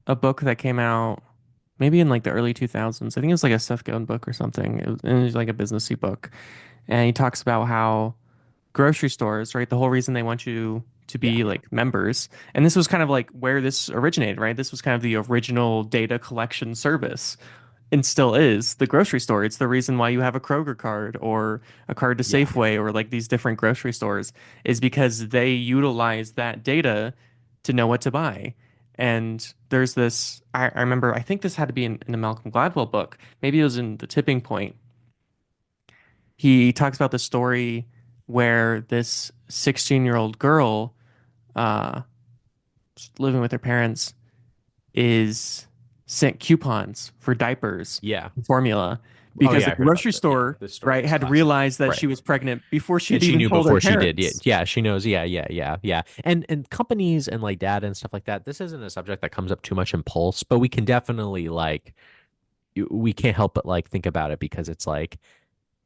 a book that came out maybe in like the early 2000s. I think it was like a Seth Godin book or something. It was like a businessy book. And he talks about how grocery stores, right? The whole reason they want you to Yeah. be like members. And this was kind of like where this originated, right? This was kind of the original data collection service and still is the grocery store. It's the reason why you have a Kroger card or a card to Yeah. Safeway or like these different grocery stores is because they utilize that data to know what to buy. And there's this, I remember, I think this had to be in a Malcolm Gladwell book. Maybe it was in The Tipping Point. He talks about the story where this 16-year-old girl uh, living with her parents is sent coupons for diapers Yeah. and formula Oh because yeah, the I heard about grocery this. Yeah, store, this story right, is had classic. realized that Right. she was pregnant before she And had she even knew told her before she did. Yeah, parents. yeah, she knows. Yeah, yeah, yeah, yeah. And companies and like data and stuff like that. This isn't a subject that comes up too much in Pulse, but we can definitely like we can't help but like think about it because it's like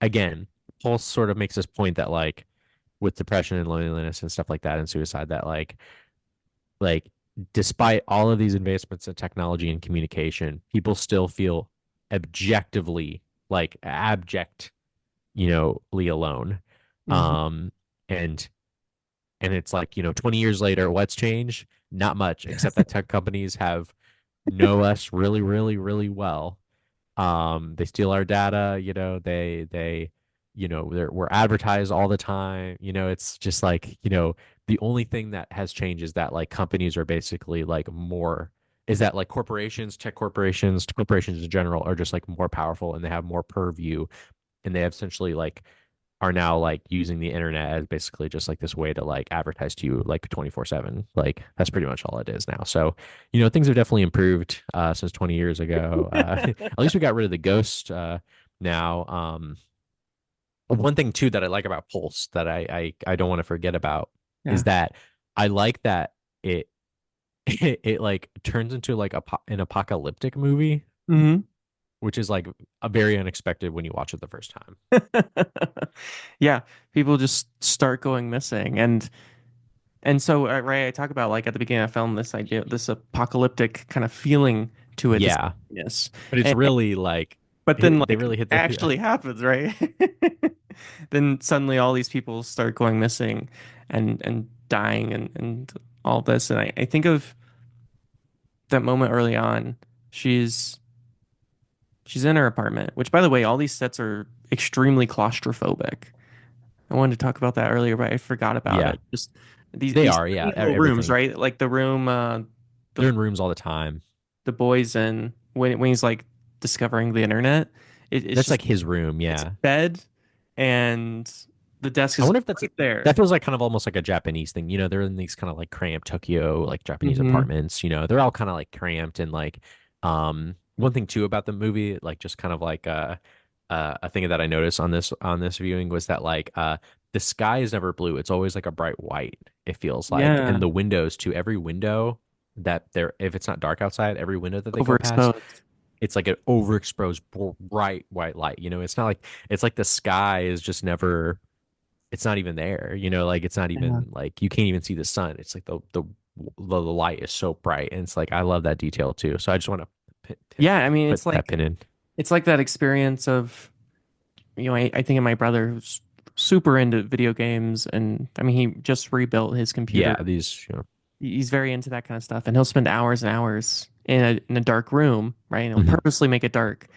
again, Pulse sort of makes this point that like with depression and loneliness and stuff like that and suicide that like despite all of these advancements in technology and communication, people still feel objectively like abject Lee alone. Mhm. Um, and it's like, 20 years later, what's changed? Not much, except that tech companies have know us really, really, really well. They steal our data, we're advertised all the time. It's just like, the only thing that has changed is that like companies are basically like more is that like corporations in general are just like more powerful and they have more purview and they have essentially like are now like using the internet as basically just like this way to like advertise to you like 24/7. Like that's pretty much all it is now. So, things have definitely improved since 20 years ago. At least we got rid of the ghost now. One thing too that I like about Pulse that I don't want to forget about is Yeah. that I like that it it like turns into like an apocalyptic movie, Hmm. which is like a very unexpected when you watch it the first time. Yeah, people just start going missing, and so right, I talk about like at the beginning of the film this idea, this apocalyptic kind of feeling to it, this Yeah, darkness. but it's And, really like but then they like really hit the yeah. actually happens, right? Then suddenly all these people start going missing and dying and all this. And I think of that moment early on, she's she's in her apartment, which by the way, all these sets are extremely claustrophobic. I wanted to talk about that earlier, but I forgot about Yeah, it. Just these they these are. Yeah, tiny little rooms, everything. right? Like the room They're the in rooms all the time. the boys in when he's like discovering the internet. It's That's just like his room. it's a Yeah. bed and the desk I is wonder if right that there. feels like kind of almost like a Japanese thing. They're in these kind of like cramped Tokyo, like Japanese Hmm. apartments. They're all kind of like cramped and like one thing too about the movie, like just kind of like a thing that I noticed on this viewing was that like the sky is never blue. It's always like a bright white, it feels like. And Yeah, the windows too, every window that there if it's not dark outside, every window that they go past, overexposed. it's like an overexposed bright white light. It's not like it's like the sky is just never it's not even there. Like it's not Yeah. even like you can't even see the sun. It's like the light is so bright, and it's like I love that detail too. So I just want to Yeah, I mean, put that pin in. it's like that experience of, I think of my brother who's super into video games, and I mean, he just rebuilt his Yeah, computer. these He's very into that kind of stuff, and he'll spend hours and hours in a dark room, right? And he'll mhm. purposely make it dark,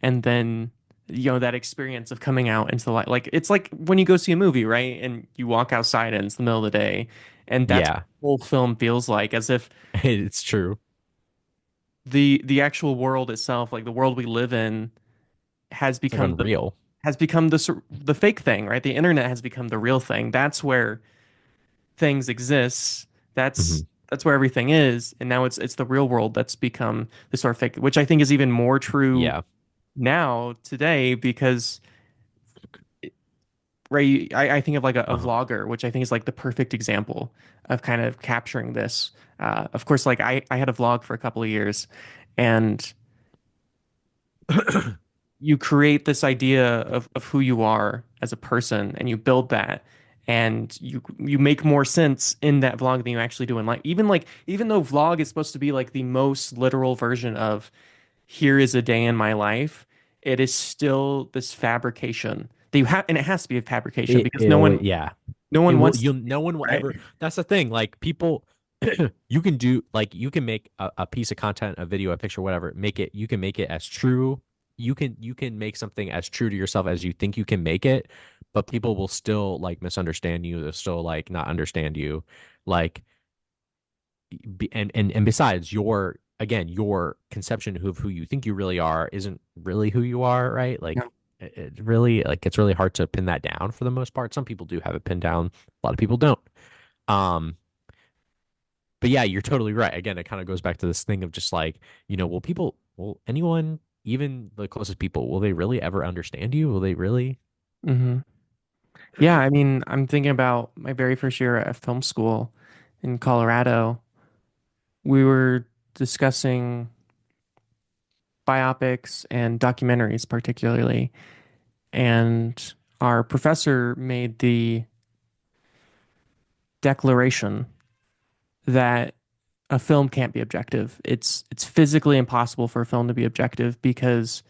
and then that experience of coming out into the light, like it's like when you go see a movie, right? And you walk outside and it's the middle of the day, and that's what Yeah, the whole film feels like, as if it's true. the actual world itself, like the world we live in, has It's like become unreal. the fake thing, right? The internet has become the real thing. That's where things exist. Hmm. That's where everything is, and now it's the real world that's become the sort of fake, which I think is even more true Yeah. now today because right, I think of like a Uh-huh. vlogger, which I think is like the perfect example of kind of capturing this. Of course, like I had a vlog for a couple of years, and you create this idea of who you are as a person and you build that and you make more sense in that vlog than you actually do in life. Even though vlog is supposed to be like the most literal version of here is a day in my life, it is still this fabrication that you have, and it has to be a fabrication because It always, yeah. no It one will, wants you'll, to, no one will right? ever, that's the thing. Like people, you can do, like, you can make a piece of content, a video, a picture, whatever, you can make it as true. You can make something as true to yourself as you think you can make it, but people will still like misunderstand you. They'll still like not understand you. Like, and besides again, your conception of who you think you really are isn't really who you are, right? Yeah. Like it really like it's really hard to pin that down for the most part. Some people do have it pinned down, a lot of people don't. um but yeah, you're totally right. Again, it kind of goes back to this thing of just like, will anyone, even the closest people, will they really ever understand you? Will they really? Hmm. Yeah, I mean, I'm thinking about my very first year at film school in Colorado. We were discussing biopics and documentaries, particularly. And our professor made the declaration that a film can't be objective. It's physically impossible for a film to be objective because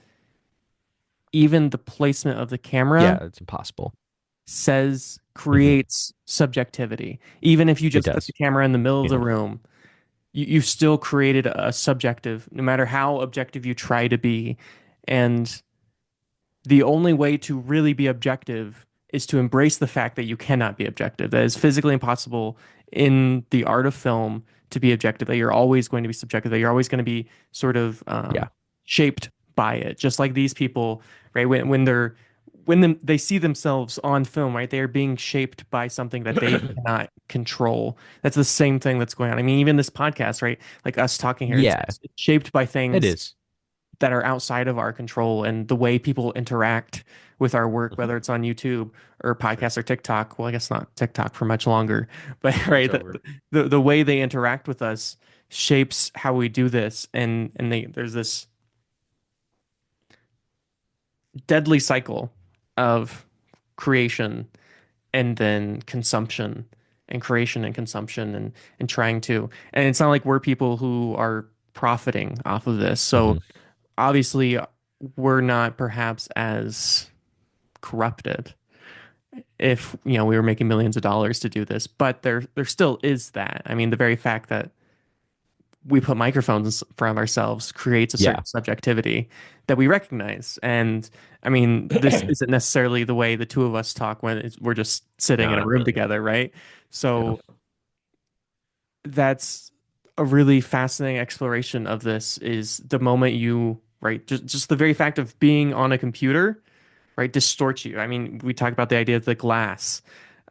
even the placement of the camera Yeah, it's impossible. creates subjectivity. Even if you It just put the does. camera in the middle of Yeah. the room, you've still created a subjective, no matter how objective you try to be. And the only way to really be objective is to embrace the fact that you cannot be objective. That is physically impossible in the art of film to be objective, that you're always going to be subjective, that you're always going to be sort of Yeah. shaped by it. Just like these people, right? They see themselves on film, right? They are being shaped by something that they cannot control. That's the same thing that's going on. I mean, even this podcast, right? Like us talking here, Yeah, it's shaped by it things is. that are outside of our control and the way people interact with our work, Mhm. whether it's on YouTube or podcasts or TikTok. Well, I guess not TikTok for much longer, but right, It's over. the way they interact with us shapes how we do this, and there's this deadly cycle of creation and then consumption and creation and consumption and trying to, and it's not like we're people who are profiting off of this. So Hmm. obviously we're not perhaps as corrupted if we were making millions of dollars to do this, but there still is that. I mean, the very fact that we put microphones in front of ourselves creates a Yeah. certain subjectivity that we recognize. And I mean, this isn't necessarily the way the two of us talk when we're just sitting No, in a not room really. together, right? Yeah. So that's a really fascinating exploration of this is the moment you, right, just the very fact of being on a computer, right, distorts you. I mean, we talk about the idea of the glass.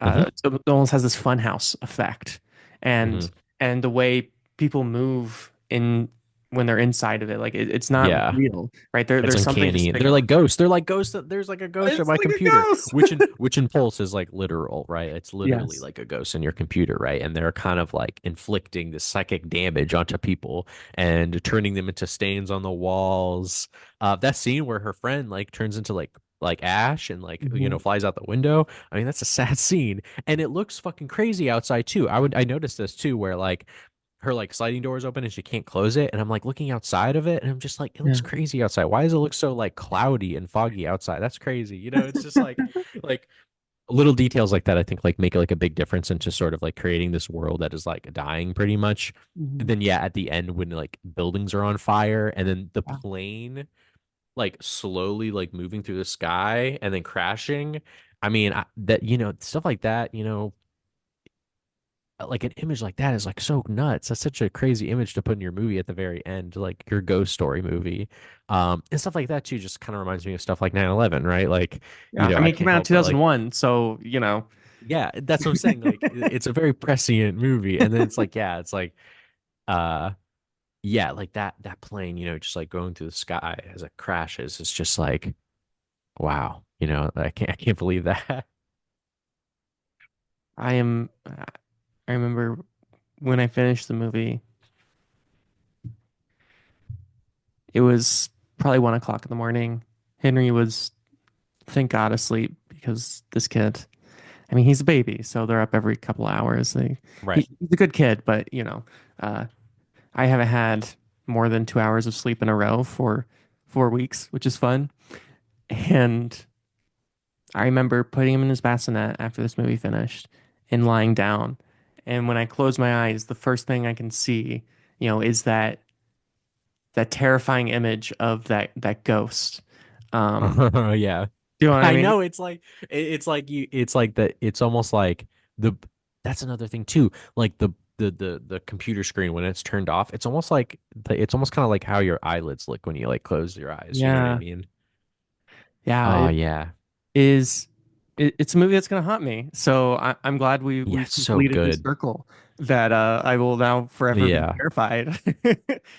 Hmm. It almost has this funhouse effect, Hmm. and the way people move in when they're inside of it, like it's not Yeah. real, right? It's There's something to uncanny. stick They're like on. ghosts. They're like ghosts. There's like a ghost in It's my like a computer, ghost. which in Pulse is like literal, right? It's literally Yes. like a ghost in your computer, right? And they're kind of like inflicting the psychic damage onto people and turning them into stains on the walls. That scene where her friend like turns into like ash and like Mhm. flies out the window. I mean, that's a sad scene, and it looks fucking crazy outside too. I noticed this too, where like her like sliding door is open and she can't close it. And I'm like looking outside of it and I'm just like, it looks Yeah. crazy outside. Why does it look so like cloudy and foggy outside? That's crazy. It's just like little details like that, I think like make like a big difference into sort of like creating this world that is like dying pretty much. And Mhm. then yeah, at the end when like buildings are on fire and then the Yeah. plane like slowly like moving through the sky and then crashing. I mean, that stuff like that, like an image like that is like so nuts. That's such a crazy image to put in your movie at the very end, like your ghost story movie. And stuff like that too just kind of reminds me of stuff like 9/11, right? Like, Yeah. I I mean, it came can't out in help but like, 2001, so yeah, that's what I'm saying. Like it's a very prescient movie. And then it's like, yeah, it's like uh yeah, like that plane, just like going through the sky as it crashes. It's just like, wow, I can't believe that. I am. I remember when I finished the movie, it was probably 1 o'clock in the morning. Henry was, thank God, asleep because this kid, I mean, he's a baby, so they're up every couple hours. Right. He's a good kid, but uh, I haven't had more than 2 hours of sleep in a row for 4 weeks, which is fun. And I remember putting him in his bassinet after this movie finished and lying down. And when I close my eyes, the first thing I can see, is that terrifying image of that ghost. Um, Yeah. do you know what I I mean? know it's like it's like the it's almost like the that's another thing too. Like the computer screen when it's turned off, it's almost like it's almost kind of like how your eyelids look when you like close your eyes. You know what I Yeah, mean? yeah. Oh It yeah. is. It's a movie that's gonna haunt me. So I'm glad Yeah, we've it's so completed this good. circle. That I will now forever be Yeah. terrified.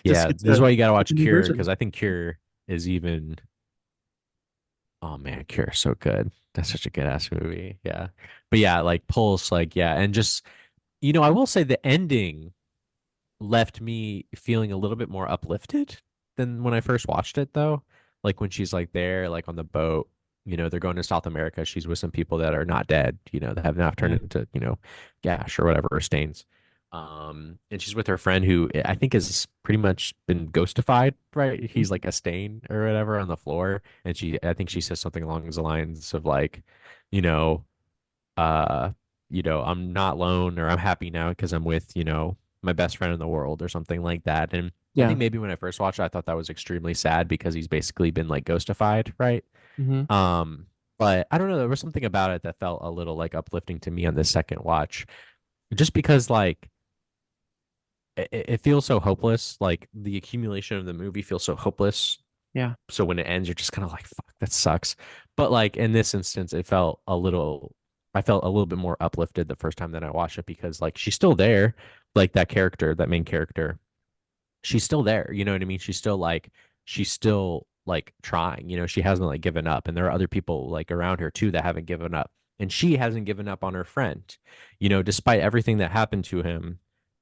Just Yeah. get This is why to you gotta get the watch new Cure because version. I think Cure is even oh man, Cure is so good. That's such a good ass movie. Yeah. But yeah, like Pulse, like yeah, and just I will say the ending left me feeling a little bit more uplifted than when I first watched it though. Like when she's like there, like on the boat, they're going to South America. She's with some people that are not dead, that have not turned Yeah. into, gash or whatever, or stains. And she's with her friend who I think has pretty much been ghostified, right? He's like a stain or whatever on the floor. And I think she says something along the lines of like, you know, uh, I'm not alone or I'm happy now because I'm with, my best friend in the world or something like that. And I Yeah. think maybe when I first watched it, I thought that was extremely sad because he's basically been like ghostified, right? Hmm. Um, but I don't know, there was something about it that felt a little like uplifting to me on the second watch, just because like it feels so hopeless. Like the accumulation of the movie feels so hopeless. Yeah. So when it ends, you're just kind of like, fuck, that sucks. But like in this instance, I felt a little bit more uplifted the first time that I watched it because like she's still there, like that character, that main character, she's still there. You know what I mean? She's still like trying, she hasn't like given up. And there are other people like around her too that haven't given up. And she hasn't given up on her friend, despite everything that happened to him,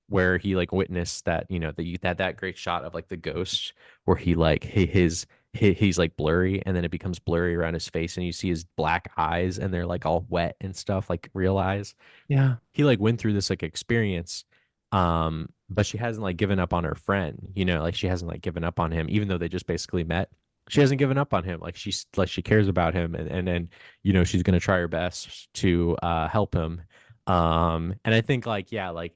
where he like witnessed that, that great shot of like the ghost where he like he's like blurry and then it becomes blurry around his face and you see his black eyes and they're like all wet and stuff like real eyes. Yeah. He like went through this like experience, but she hasn't like given up on her friend, like she hasn't like given up on him even though they just basically met. She hasn't given up on him, like she cares about him, and she's gonna try her best to help him. And I think like yeah, like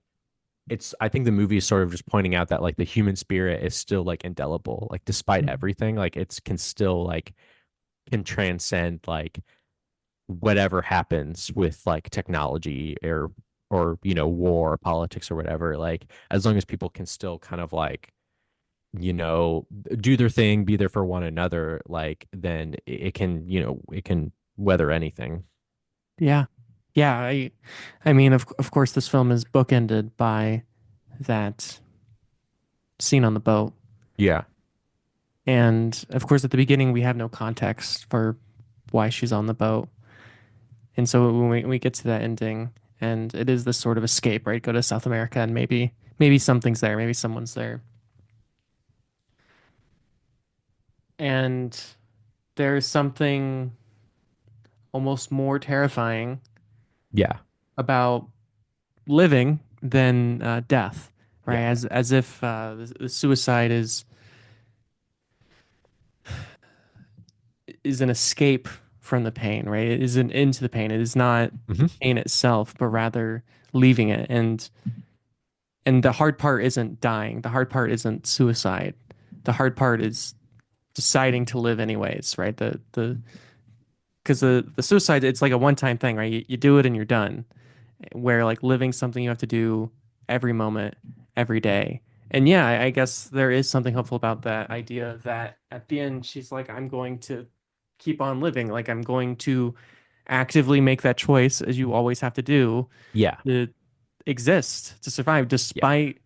it's I think the movie is sort of just pointing out that like the human spirit is still like indelible, like despite everything, like it's can still like can transcend like whatever happens with like technology or war, politics or whatever. Like as long as people can still kind of like do their thing, be there for one another, like then it can it can weather anything. Yeah. Yeah, I mean of course this film is bookended by that scene on the boat. Yeah. And of course at the beginning we have no context for why she's on the boat. And so when we get to that ending and it is this sort of escape, right? Go to South America and maybe something's there, maybe someone's there. And there's something almost more terrifying Yeah. about living than death, right? Yeah. As if the suicide is an escape from the pain, right? It is an into the pain. It is not the Hmm. pain itself, but rather leaving it. And the hard part isn't dying. The hard part isn't suicide. The hard part is deciding to live anyways, right? The because the suicide, it's like a one-time thing, right? You do it and you're done. Where like living something you have to do every moment, every day. And yeah, I guess there is something hopeful about that idea that at the end she's like, I'm going to keep on living. Like I'm going to actively make that choice as you always have to do Yeah. to exist, to survive, Yeah. despite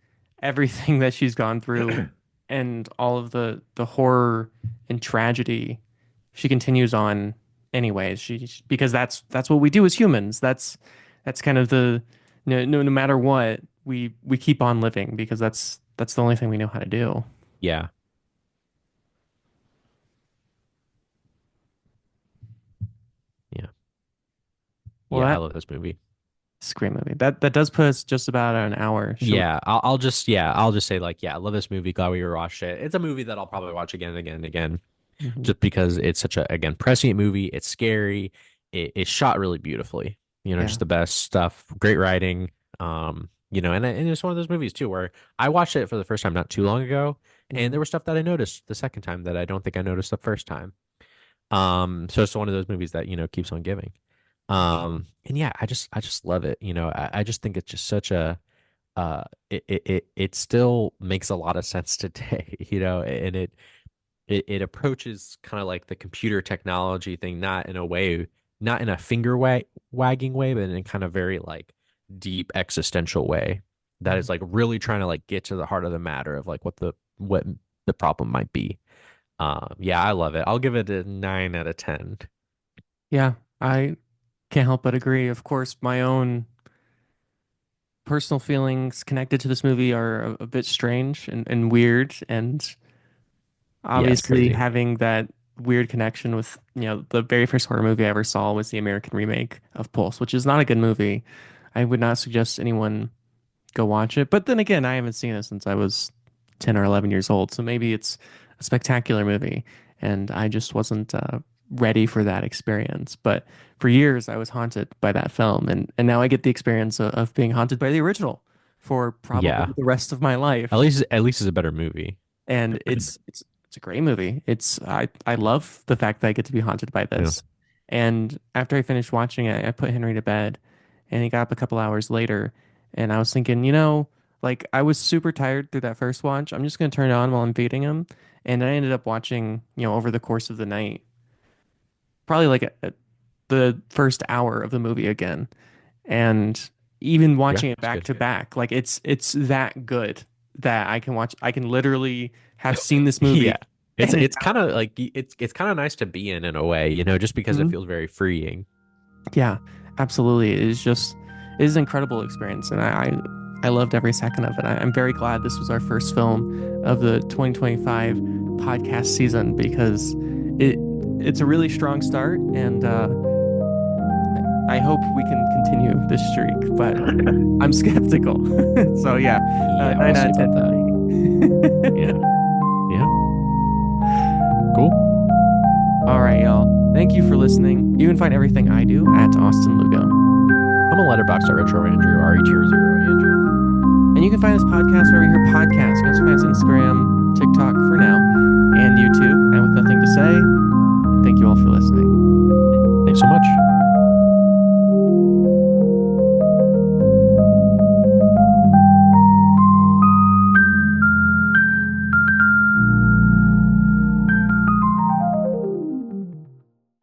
everything that she's gone through and all of the horror and tragedy. She continues on anyways. Because that's what we do as humans. That's kind of the no matter what, we keep on living because that's the only thing we know how to do. Yeah. Yeah. Well, Yeah. I that's love this movie. a great movie. That does put us just about at an hour. Yeah, I'll just say like yeah, I love this movie. Glad we watched it. It's a movie that I'll probably watch again and again and again, Mhm. just because it's such a again prescient movie. It's scary. It's shot really beautifully. Yeah. Just the best stuff. Great writing. And it's one of those movies too where I watched it for the first time not too long ago, and Mhm. there was stuff that I noticed the second time that I don't think I noticed the first time. So it's one of those movies that keeps on giving. And yeah, I just love it. I just think it's just such a it still makes a lot of sense today, and it approaches kind of like the computer technology thing, not in a way, not in a wagging way, but in kind of very like deep existential way that is like really trying to like get to the heart of the matter of like what the problem might be. Yeah, I love it. I'll give it a 9 out of 10. Yeah, I can't help but agree. Of course, my own personal feelings connected to this movie are a bit strange and weird, and Yeah, it's obviously crazy. having that weird connection with, the very first horror movie I ever saw was the American remake of Pulse, which is not a good movie. I would not suggest anyone go watch it. But then again, I haven't seen it since I was 10 or 11 years old, so maybe it's a spectacular movie, and I just wasn't ready for that experience. But for years, I was haunted by that film, and now I get the experience of being haunted by the original for Yeah, probably the rest of my at life. least at least it's a better movie. And it's a great movie. I love the fact that I get to be haunted by Yeah. this. And after I finished watching it, I put Henry to bed, and he got up a couple hours later, and I was thinking, like I was super tired through that first watch. I'm just gonna turn it on while I'm feeding him, and I ended up watching, over the course of the night, probably like the first hour of the movie again, and even Yeah, watching it that's back good. to back, like it's that good that I can literally have seen this Yeah. movie. And It's kind of like it's kind of nice to be in a way, just because it Mhm. feels very freeing. Yeah, absolutely. It is an incredible experience, and I loved every second of it. I'm very glad this was our first film of the 2025 podcast season because it it's a really strong start, and I hope we can continue this streak, but I'm skeptical. So yeah, Yeah, we'll 9 out see of 10 about for that. me. Yeah. Yeah. Cool. All right, y'all. Thank you for listening. You can find everything I do at Austin Lugo. I'm a letterbox at Retro Andrew, RE0 Andrew. And you can find this podcast wherever you hear podcasts. You can also find us on Instagram, TikTok for now, and YouTube. And with nothing to say, thank you all for listening. Thanks so much.